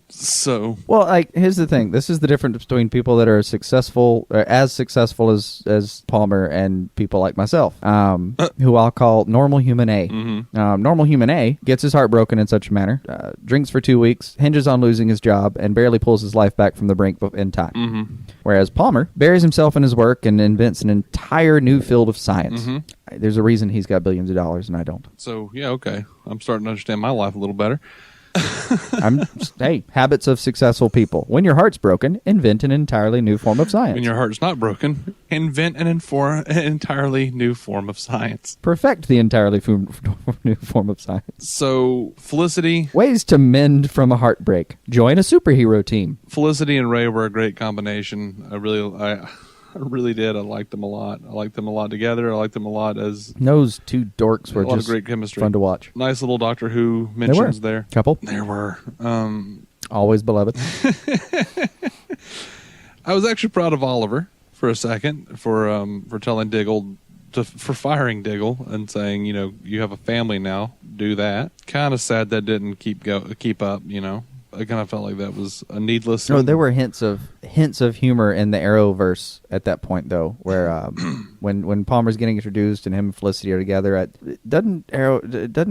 here's the thing. This is the difference between people that are successful, or as successful as Palmer, and people like myself, who I'll call normal human A. Mm-hmm. Normal human A gets his heart broken in such a manner, drinks for 2 weeks, hinges on losing his job, and barely pulls his life back from the brink in time. Mm-hmm. Whereas Palmer buries himself in his work and invents an entire new field of science. Mm-hmm. There's a reason he's got billions of dollars and I don't. So, yeah, okay. I'm starting to understand my life a little better. Hey, habits of successful people. When your heart's broken, invent an entirely new form of science. When your heart's not broken, invent an entirely new form of science. Perfect the entirely new form of science. So, Felicity... Ways to mend from a heartbreak. Join a superhero team. Felicity and Ray were a great combination. I really did. I liked them a lot. I liked them a lot together. I liked them a lot as... Those two dorks were a lot just of great chemistry. Fun to watch. Nice little Doctor Who mentions there. Couple. There were. Always beloved. I was actually proud of Oliver for a second for telling Diggle for firing Diggle and saying, you have a family now. Do that. Kind of sad that didn't keep up. I kind of felt like that was a needless. No, there were hints of humor in the Arrowverse at that point, though, where when Palmer's getting introduced and him and Felicity are together, doesn't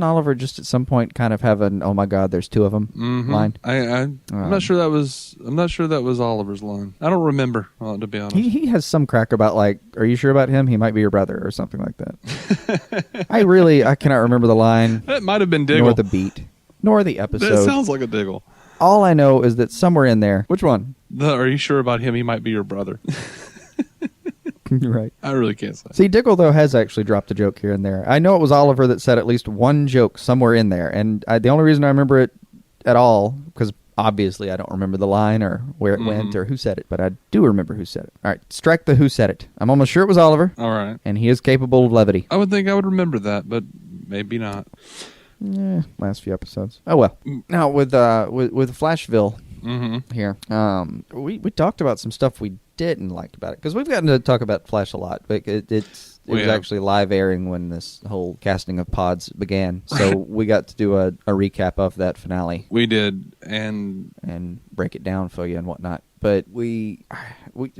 Oliver just at some point kind of have an "oh my God, there's two of them" line? I'm not sure that was Oliver's line. I don't remember, to be honest. He has some crack about "Are you sure about him? He might be your brother" or something like that. I cannot remember the line. It might have been Diggle, nor the beat, nor the episode. That sounds like a Diggle. All I know is that somewhere in there... Which one? Are you sure about him? He might be your brother. You're right. I really can't say. See, Diggle, though, has actually dropped a joke here and there. I know it was Oliver that said at least one joke somewhere in there, and the only reason I remember it at all, because obviously I don't remember the line or where it went or who said it, but I do remember who said it. All right, strike the who said it. I'm almost sure it was Oliver. All right. And he is capable of levity. I would think I would remember that, but maybe not. Last few episodes. Oh well. Now with Flashville here, we talked about some stuff we didn't like about it because we've gotten to talk about Flash a lot, but it was actually live airing when this whole casting of pods began, so we got to do a recap of that finale. We did, and break it down for you and whatnot. But I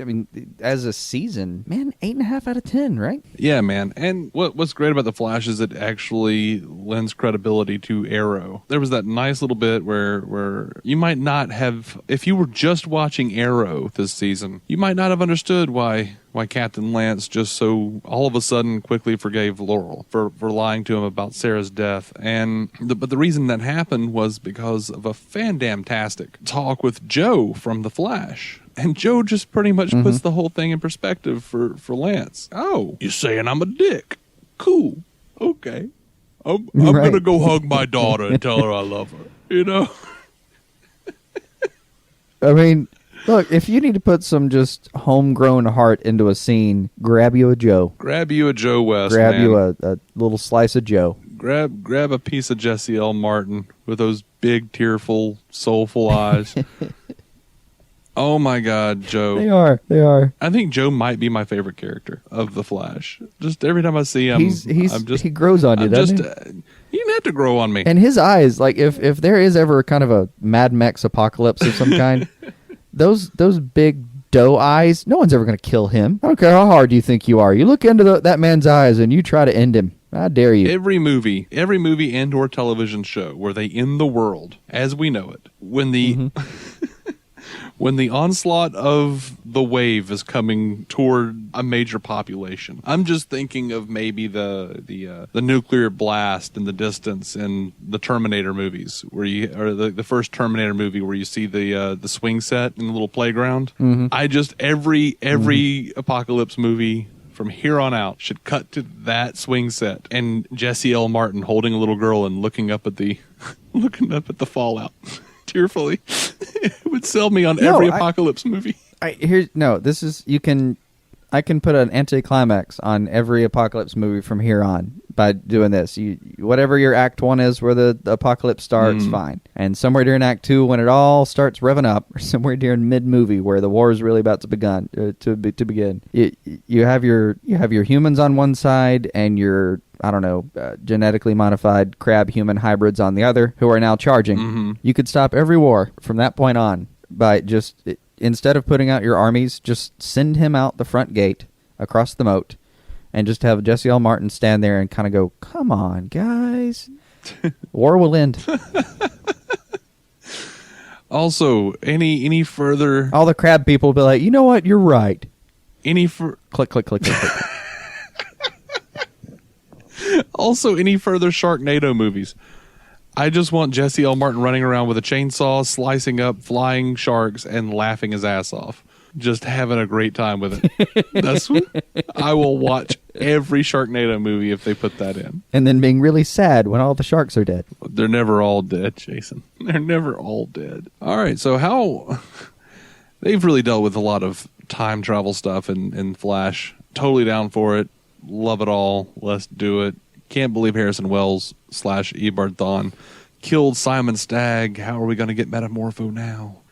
mean, as a season, man, 8.5 out of 10, right? Yeah, man. And what's great about The Flash is it actually lends credibility to Arrow. There was that nice little bit where you might not have, if you were just watching Arrow this season, you might not have understood why Captain Lance just so all of a sudden quickly forgave Laurel for lying to him about Sarah's death. But the reason that happened was because of a fan-damn-tastic talk with Joe from The Flash. And Joe just pretty much puts the whole thing in perspective for Lance. Oh, you're saying I'm a dick. Cool. Okay. I'm going to go hug my daughter and tell her I love her. I mean... Look, if you need to put some just homegrown heart into a scene, grab you a Joe. Grab you a Joe West, Grab man. you a little slice of Joe. Grab a piece of Jesse L. Martin with those big, tearful, soulful eyes. Oh, my God, Joe. They are. I think Joe might be my favorite character of The Flash. Just every time I see him, he grows on you, doesn't he? He didn't have to grow on me. And his eyes, if there is ever kind of a Mad Max apocalypse of some kind... Those big doe eyes, no one's ever going to kill him. I don't care how hard you think you are. You look into that man's eyes and you try to end him. I dare you. Every movie and or television show where they end the world as we know it, when the when the onslaught of the wave is coming toward a major population. I'm just thinking of maybe the nuclear blast in the distance in the Terminator movies, or the first Terminator movie where you see the swing set in the little playground. I just every apocalypse movie from here on out should cut to that swing set and Jesse L. Martin holding a little girl and looking up at the fallout. Tearfully. It would sell me on every apocalypse movie. This is, you can I can put an anticlimax on every apocalypse movie from here on by doing this. Whatever your Act 1 is where the apocalypse starts, fine. And somewhere during Act 2 when it all starts revving up, or somewhere during mid-movie where the war is really about to begin, you have your humans on one side and your, I don't know, genetically modified crab-human hybrids on the other who are now charging. Mm-hmm. You could stop every war from that point on by just... Instead of putting out your armies, just send him out the front gate across the moat and just have Jesse L. Martin stand there and kind of go, come on, guys. War will end. Also, any further... All the crab people will be like, you know what? You're right. Click, click, click, click. Also, any further Sharknado movies? I just want Jesse L. Martin running around with a chainsaw, slicing up flying sharks, and laughing his ass off. Just having a great time with it. I will watch every Sharknado movie if they put that in. And then being really sad when all the sharks are dead. They're never all dead, Jason. They're never all dead. All right, so how... They've really dealt with a lot of time travel stuff in Flash. Totally down for it. Love it all. Let's do it. Can't believe Harrison Wells / Eobard Thawne killed Simon Stagg. How are we going to get Metamorpho now?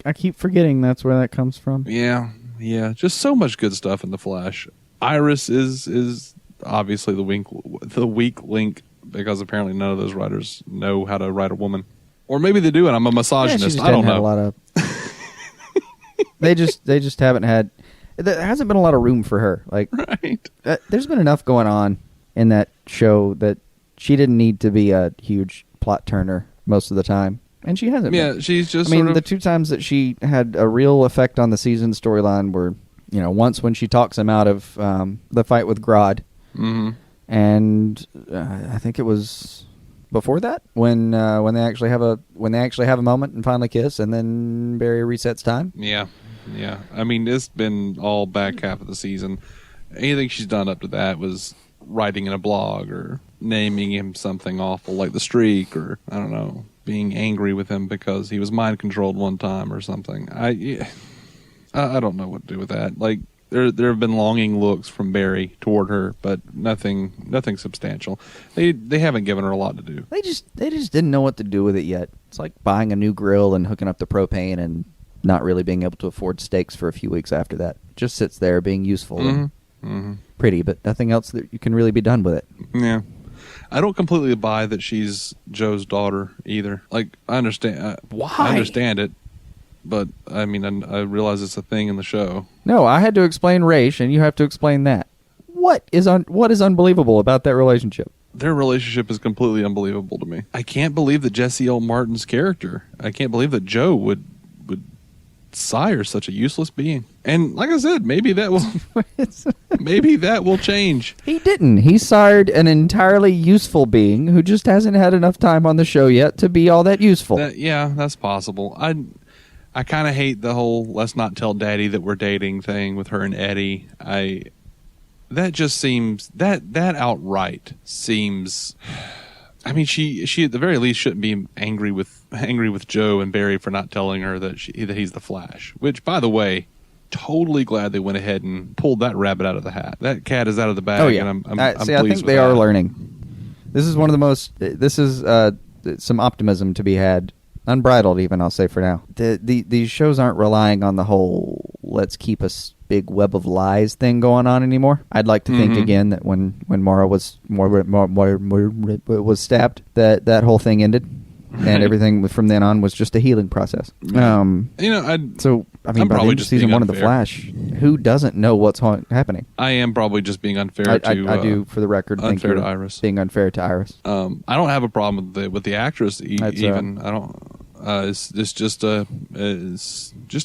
I keep forgetting that's where that comes from. Yeah. Just so much good stuff in The Flash. Iris is obviously the weak link because apparently none of those writers know how to write a woman. Or maybe they do, and I'm a misogynist. I don't know. They just haven't had... There hasn't been a lot of room for her. Like, right. There's been enough going on in that show that she didn't need to be a huge plot turner most of the time, and she hasn't. Yeah, been. She's just. The 2 times that she had a real effect on the season storyline were, once when she talks him out of the fight with Grodd, and I think it was before that when they actually have a moment and finally kiss, and then Barry resets time. Yeah. It's been all back half of the season. Anything she's done up to that was writing in a blog or naming him something awful like the Streak, or I don't know, being angry with him because he was mind controlled one time or something. I don't know what to do with that. Like there have been longing looks from Barry toward her, but nothing substantial. They haven't given her a lot to do. They just didn't know what to do with it yet. It's like buying a new grill and hooking up the propane and not really being able to afford steaks for a few weeks after that. Just sits there being useful and pretty, but nothing else that you can really be done with it. Yeah. I don't completely buy that she's Joe's daughter either. Like, I understand. Why? I understand it, but I realize it's a thing in the show. No, I had to explain Raish, and you have to explain that. What is unbelievable about that relationship? Their relationship is completely unbelievable to me. I can't believe that Jesse L. Martin's character, I can't believe that Joe would sire such a useless being. And like I said, maybe that will change. He didn't. He sired an entirely useful being who just hasn't had enough time on the show yet to be all that useful. That's possible. I kind of hate the whole let's not tell Daddy that we're dating thing with her and Eddie. That just seems that outright seems. She at the very least shouldn't be angry with Joe and Barry for not telling her that he's the Flash. Which, by the way, totally glad they went ahead and pulled that rabbit out of the hat. That cat is out of the bag. Oh yeah, and I'm I pleased think with they that. are learning. This is one of the most. This is some optimism to be had, unbridled even. I'll say for now. These shows aren't relying on the whole let's keep a big web of lies thing going on anymore. I'd like to think again that when Mara was stabbed, that whole thing ended, and everything from then on was just a healing process. I'm by the end of just season being 1 of The unfair. Flash, who doesn't know what's happening? I am probably just being unfair I to. do, for the record, think unfair you're to Iris. being unfair to Iris. I don't have a problem with the actress even. I don't. It's just a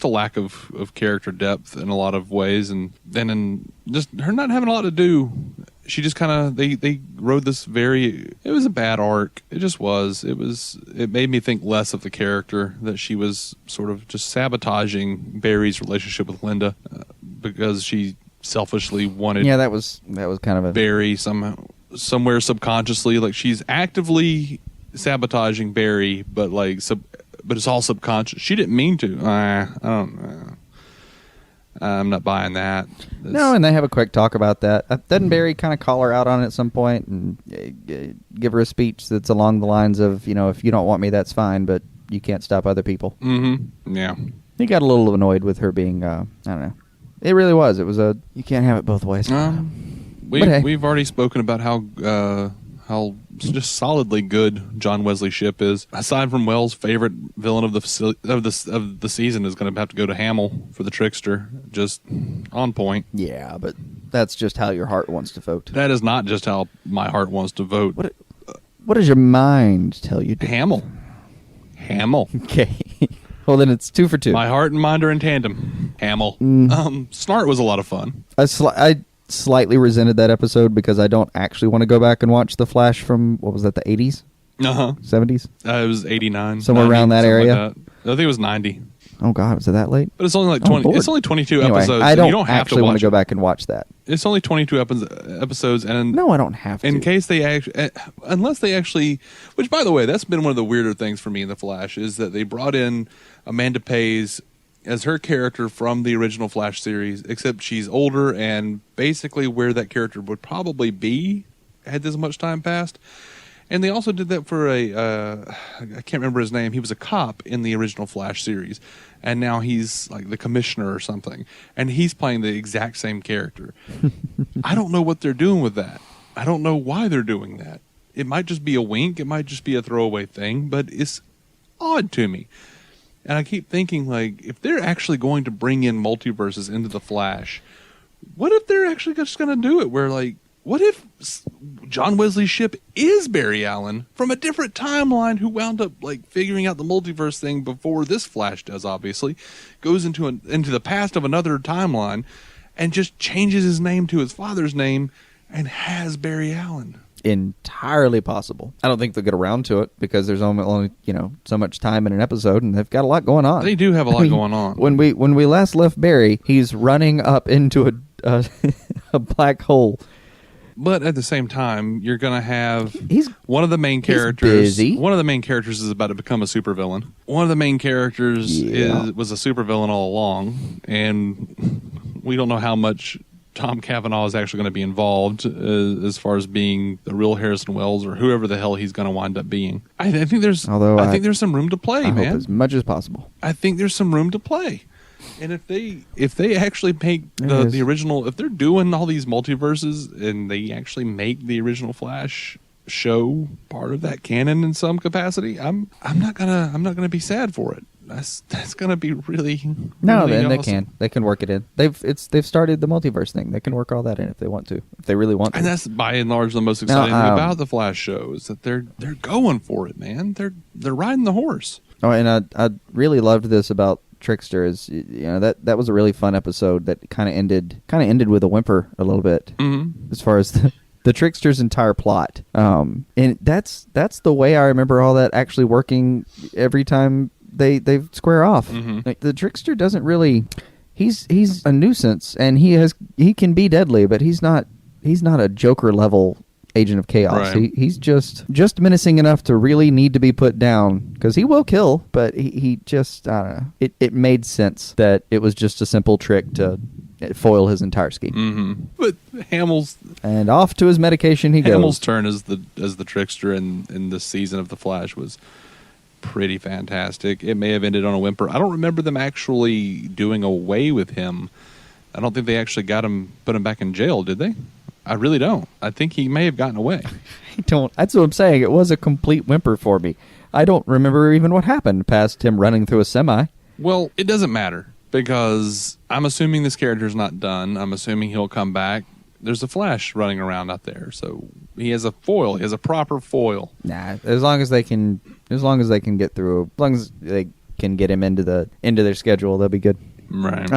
lack of character depth in a lot of ways, and then in just her not having a lot to do. She just kind of they rode this it was a bad arc. It just was. It made me think less of the character, that she was sort of just sabotaging Barry's relationship with Linda because she selfishly wanted. Yeah, that was kind of a Barry somewhere subconsciously, like she's actively sabotaging Barry, but it's all subconscious. She didn't mean to. I don't know. I'm not buying that. No, and they have a quick talk about that. Doesn't Barry kind of call her out on it at some point and give her a speech that's along the lines of, if you don't want me, that's fine, but you can't stop other people. Mm-hmm. Yeah. He got a little annoyed with her being, I don't know. It really was. It was you can't have it both ways. We've already spoken about how just solidly good John Wesley Shipp is. Aside from Wells' favorite villain of the season is going to have to go to Hamill for the Trickster. Just on point. Yeah, but that's just how your heart wants to vote. That is not just how my heart wants to vote. What does your mind tell you to? Hamill. Okay. Well, then it's 2 for 2. My heart and mind are in tandem. Hamill. Snart was a lot of fun. I slightly resented that episode because I don't actually want to go back and watch The Flash from, what was that, the 80s? 70s? It was 89. Somewhere 90, around that area? Like that. I think it was 90. Oh, God, was it that late? But it's only like 20. It's only 22 anyway, episodes. I don't, you don't have actually to want to go back and watch that. It's only 22 episodes. And no, I don't have to. In case they actually, unless they actually, which by the way, that's been one of the weirder things for me in The Flash, is that they brought in Amanda Pays as her character from the original Flash series, except she's older and basically where that character would probably be had this much time passed. And they also did that for I can't remember his name. He was a cop in the original Flash series, and now he's like the commissioner or something, and he's playing the exact same character. I don't know what they're doing with that. I don't know why they're doing that. It might just be a wink. It might just be a throwaway thing, but it's odd to me. And I keep thinking, like, if they're actually going to bring in multiverses into the Flash, what if they're actually just going to do it where, like, what if John Wesley Shipp is Barry Allen from a different timeline who wound up, like, figuring out the multiverse thing before this Flash does, obviously, goes into the past of another timeline and just changes his name to his father's name and has Barry Allen? Entirely possible. I don't think they'll get around to it because there's only so much time in an episode, and they've got a lot going on. They do have a lot going on. When we last left Barry, he's running up into a black hole. But at the same time, you're going to have he's one of the main characters. Busy. One of the main characters is about to become a supervillain. One of the main characters was a supervillain all along, and we don't know how much Tom Cavanaugh is actually going to be involved as far as being the real Harrison Wells or whoever the hell he's going to wind up being. I think there's some room to play, I man. hope as much as possible. I think there's some room to play. And if they actually make the original, if they're doing all these multiverses and they actually make the original Flash show part of that canon in some capacity, I'm not gonna be sad for it. That's gonna be really awesome. They can work it in. They've started the multiverse thing. They can work all that in if they want to, if they really want to. And that's by and large the most exciting thing about the Flash show is that they're going for it, man. They're riding the horse. Oh, and I really loved this about Trickster is that was a really fun episode that kind of ended with a whimper a little bit as far as the Trickster's entire plot. And that's the way I remember all that actually working every time they square off. Like, the Trickster doesn't really he's a nuisance, and he can be deadly, but he's not a Joker level agent of chaos. Right. He's just menacing enough to really need to be put down, because he will kill, but he just, I don't know. It made sense that it was just a simple trick to foil his entire scheme. But Hamill's and off to his medication he Hamill's goes. turn as the Trickster in this season of The Flash was pretty fantastic. It may have ended on a whimper. I don't remember them actually doing away with him. I don't think they actually put him back in jail, did they? I really don't. I think he may have gotten away. I don't. That's what I'm saying. It was a complete whimper for me. I don't remember even what happened past him running through a semi. Well, it doesn't matter, because I'm assuming this character's not done. I'm assuming he'll come back. There's a Flash running around out there, so he has a foil. He has a proper foil. Nah, as long as they can get through, as long as they can get him into their schedule, they'll be good. Right.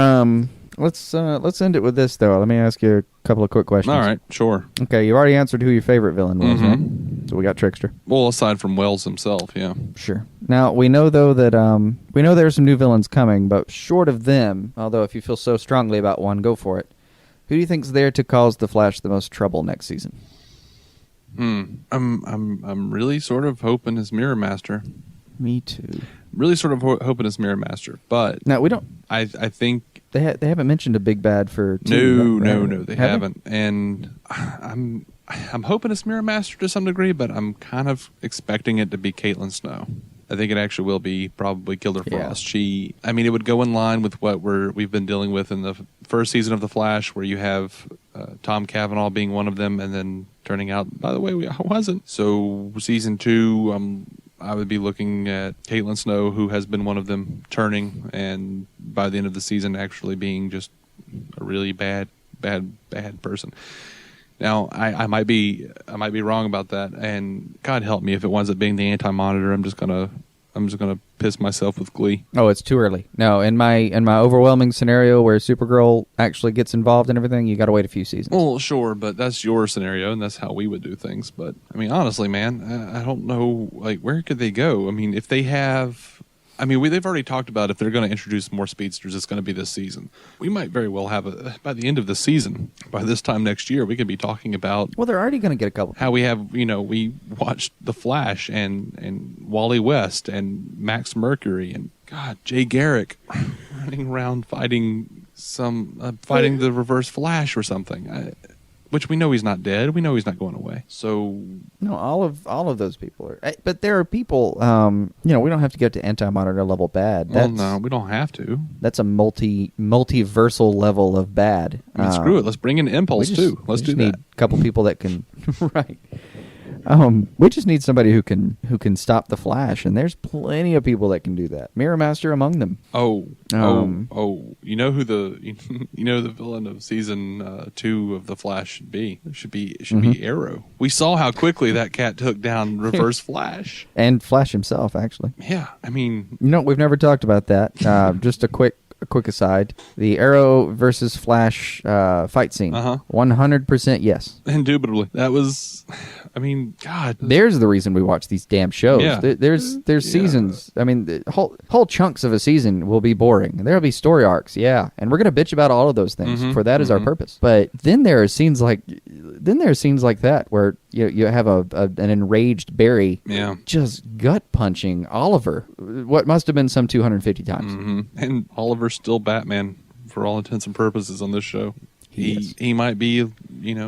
Let's end it with this, though. Let me ask you a couple of quick questions. All right, sure. Okay, you already answered who your favorite villain was, right? So we got Trickster. Well, aside from Wells himself, yeah. Sure. Now, we know, though, that we know there are some new villains coming, but short of them, although if you feel so strongly about one, go for it. Who do you think's there to cause the Flash the most trouble next season? I'm really sort of hoping it's Mirror Master. Me too. Really sort of hoping it's Mirror Master, but no, we don't. I think They haven't mentioned a big bad for two. No, they haven't. And I'm hoping it's Mirror Master to some degree, but I'm kind of expecting it to be Caitlin Snow. I think it actually will be probably Killer Frost. Yeah. It would go in line with what we've been dealing with in the first season of The Flash, where you have Tom Cavanaugh being one of them, and then turning out, by the way, I wasn't. So season 2, I would be looking at Caitlin Snow, who has been one of them, turning, and by the end of the season actually being just a really bad person. Now, I might be wrong about that, and God help me if it winds up being the Anti-Monitor. I'm just gonna piss myself with glee. Oh, it's too early. No, in my overwhelming scenario where Supergirl actually gets involved in everything, you got to wait a few seasons. Well, sure, but that's your scenario, and that's how we would do things. But I mean, honestly, man, I don't know. Like, where could they go? I mean, if they have. They've already talked about if they're going to introduce more speedsters, it's going to be this season. We might very well have by the end of the season, by this time next year, we could be talking about. Well, they're already going to get a couple. How we have, we watched The Flash and Wally West and Max Mercury and Jay Garrick running around fighting the Reverse Flash or something. Which we know he's not dead. We know he's not going away. So no, all of those people are. But there are people. We don't have to get to Anti-Monitor level bad. No, we don't have to. That's a multiversal level of bad. Screw it. Let's bring in Impulse too. Let's do that. Need a couple people that can. Right. We just need somebody who can stop the Flash, and there's plenty of people that can do that. Mirror Master among them. You know who the villain of season 2 of the Flash should be? It should be Arrow. We saw how quickly that cat took down Reverse Flash and Flash himself, actually. Yeah, I mean, we've never talked about that. Just a quick aside: the Arrow versus Flash fight scene. 100% yes. Indubitably, that was. I mean, God. There's the reason we watch these damn shows. Yeah. There's seasons. I mean, the whole chunks of a season will be boring. There'll be story arcs, and we're gonna bitch about all of those things. For that is our purpose. But then there are scenes like that where you have an enraged Barry, just gut punching Oliver. What must have been some 250 times. And Oliver's still Batman for all intents and purposes on this show. He might be,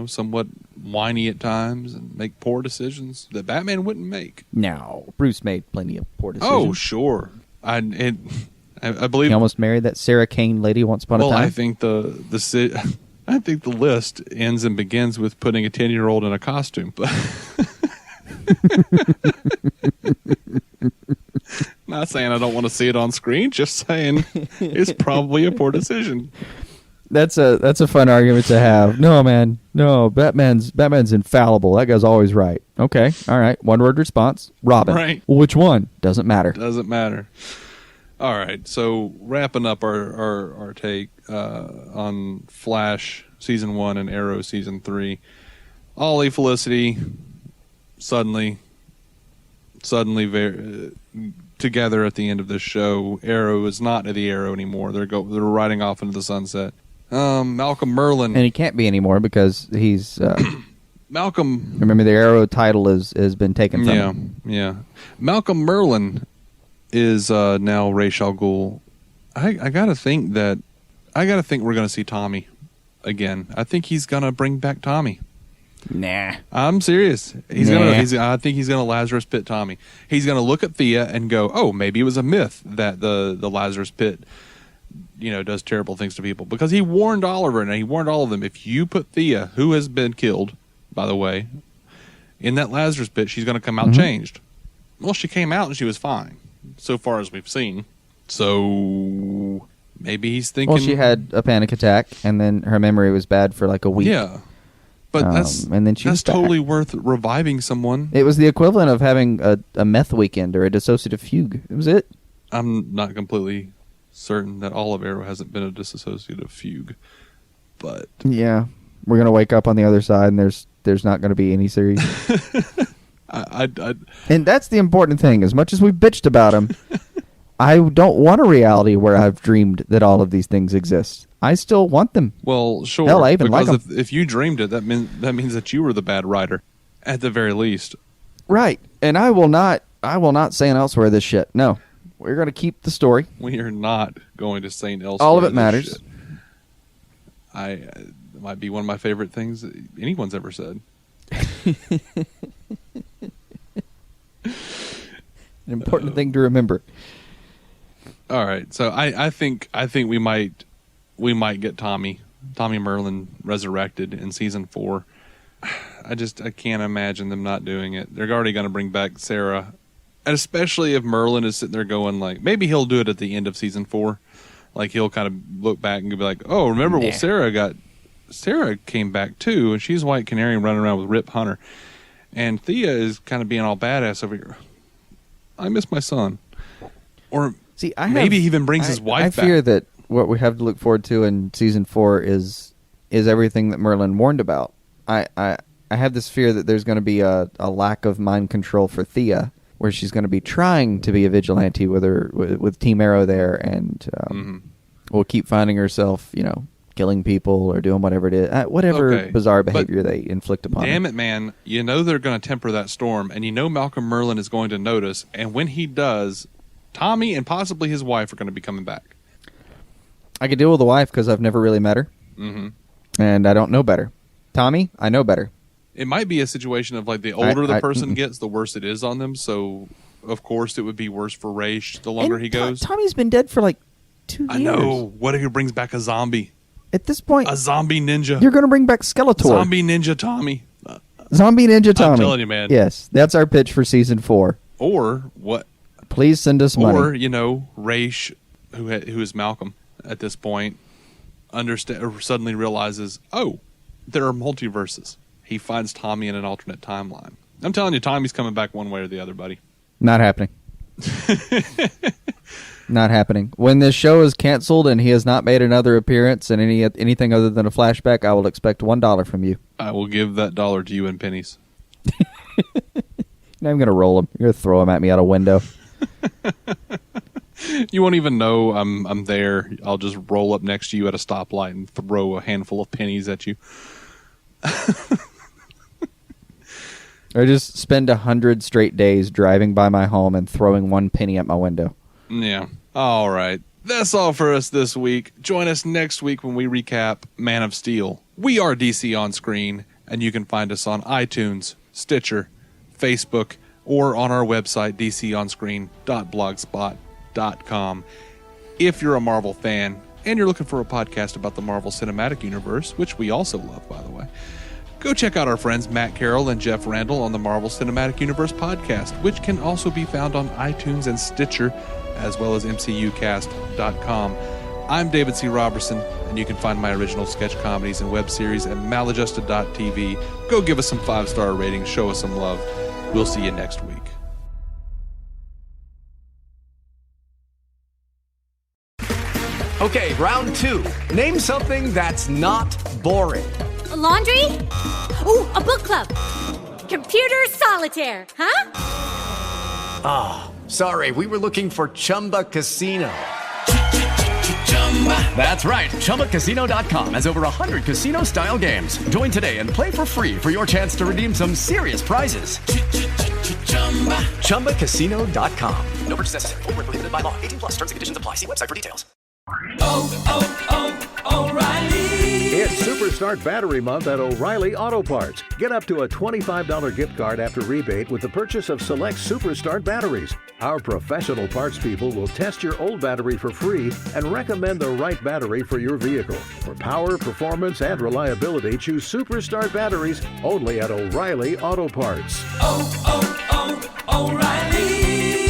somewhat whiny at times and make poor decisions that Batman wouldn't make. No, Bruce made plenty of poor decisions. Oh, sure. I believe he almost married that Sarah Kane lady once upon a time. Well, I think the list ends and begins with putting a 10-year-old in a costume. But not saying I don't want to see it on screen. Just saying it's probably a poor decision. That's a fun argument to have. No, man. No, Batman's infallible. That guy's always right. Okay. All right. One word response. Robin. Right. Well, which one? Doesn't matter. Doesn't matter. All right. So wrapping up our take on Flash season 1 and Arrow season 3. Ollie Felicity suddenly very together at the end of this show. Arrow is not the Arrow anymore. They're riding off into the sunset. Malcolm Merlin, and he can't be anymore because he's Malcolm. Remember, the Arrow title has been taken from him. Yeah. Malcolm Merlin is now Ra's al Ghul. I gotta think we're gonna see Tommy again. I think he's gonna bring back Tommy. Nah, I'm serious. I think he's gonna Lazarus Pit Tommy. He's gonna look at Thea and go, "Oh, maybe it was a myth that the Lazarus Pit, does terrible things to people." Because he warned Oliver and he warned all of them. If you put Thea, who has been killed, by the way, in that Lazarus Pit, she's gonna come out changed. Well, she came out and she was fine, so far as we've seen. So maybe he's thinking. Well, she had a panic attack, and then her memory was bad for like a week. Yeah. But that's totally worth reviving someone. It was the equivalent of having a meth weekend or a dissociative fugue. It was it. I'm not completely certain that all of Arrow hasn't been a dissociative fugue, but yeah, we're gonna wake up on the other side, and there's not gonna be any series. And that's the important thing. As much as we bitched about him, I don't want a reality where I've dreamed that all of these things exist. I still want them. Well, sure. Hell, I even like them. If you dreamed it, that means that you were the bad writer, at the very least. Right. And I will not say an elsewhere this shit. No. We're going to keep the story. We are not going to say an elsewhere. All of it matters. Shit. It might be one of my favorite things anyone's ever said. An important thing to remember. All right, so I think we might get Tommy Merlin resurrected in season 4. I can't imagine them not doing it. They're already going to bring back Sarah, and especially if Merlin is sitting there going like, maybe he'll do it at the end of season 4. Like he'll kind of look back and be like, oh, remember, well, Sarah came back too, and she's White Canary running around with Rip Hunter, and Thea is kind of being all badass over here. I miss my son. Or maybe he even brings his wife back. I fear that what we have to look forward to in season 4 is everything that Merlin warned about. I have this fear that there's going to be a lack of mind control for Thea, where she's going to be trying to be a vigilante with Team Arrow there, and will keep finding herself, killing people or doing whatever it is, whatever bizarre behavior they inflict upon her. Damn it, man. They're going to temper that storm, and Malcolm Merlin is going to notice, and when he does, Tommy and possibly his wife are going to be coming back. I could deal with the wife because I've never really met her, and I don't know better. Tommy, I know better. It might be a situation of like the older the person gets, the worse it is on them. So, of course, it would be worse for Raish the longer he goes. Tommy's been dead for like 2 years. I know. What if he brings back a zombie? At this point, a zombie ninja. You're going to bring back Skeletor. Zombie ninja Tommy. Zombie ninja Tommy. I'm telling you, man. Yes, that's our pitch for season 4. Or what? Please send us money. Or Raish, who is Malcolm at this point, suddenly realizes, oh, there are multiverses. He finds Tommy in an alternate timeline. I'm telling you, Tommy's coming back one way or the other, buddy. Not happening. Not happening. When this show is canceled and he has not made another appearance in anything other than a flashback, I will expect $1 from you. I will give that $1 to you in pennies. Now I'm going to roll him. You're going to throw him at me out a window. You won't even know I'm there. I'll just roll up next to you at a stoplight and throw a handful of pennies at you. Or just spend 100 straight days driving by my home and throwing 1 penny at my window. Yeah. All right. That's all for us this week. Join us next week when we recap Man of Steel. We are DC On Screen, and you can find us on iTunes, Stitcher, Facebook, or on our website, dconscreen.blogspot.com. If you're a Marvel fan and you're looking for a podcast about the Marvel Cinematic Universe, which we also love, by the way, go check out our friends Matt Carroll and Jeff Randall on the Marvel Cinematic Universe podcast, which can also be found on iTunes and Stitcher, as well as mcucast.com. I'm David C. Roberson, and you can find my original sketch comedies and web series at maladjusted.tv. Go give us some 5-star ratings, show us some love. We'll see you next week. Okay, round 2. Name something that's not boring. A laundry? Ooh, a book club. Computer solitaire, huh? Sorry, we were looking for Chumba Casino. That's right. ChumbaCasino.com has over 100 casino-style games. Join today and play for free for your chance to redeem some serious prizes. ChumbaCasino.com. No purchase necessary. Void where prohibited by law. 18+ terms and conditions apply. See website for details. O'Reilly. It's Superstart Battery Month at O'Reilly Auto Parts. Get up to a $25 gift card after rebate with the purchase of select Superstart batteries. Our professional parts people will test your old battery for free and recommend the right battery for your vehicle. For power, performance, and reliability, choose Superstart batteries only at O'Reilly Auto Parts. O'Reilly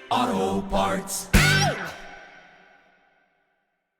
Auto Parts.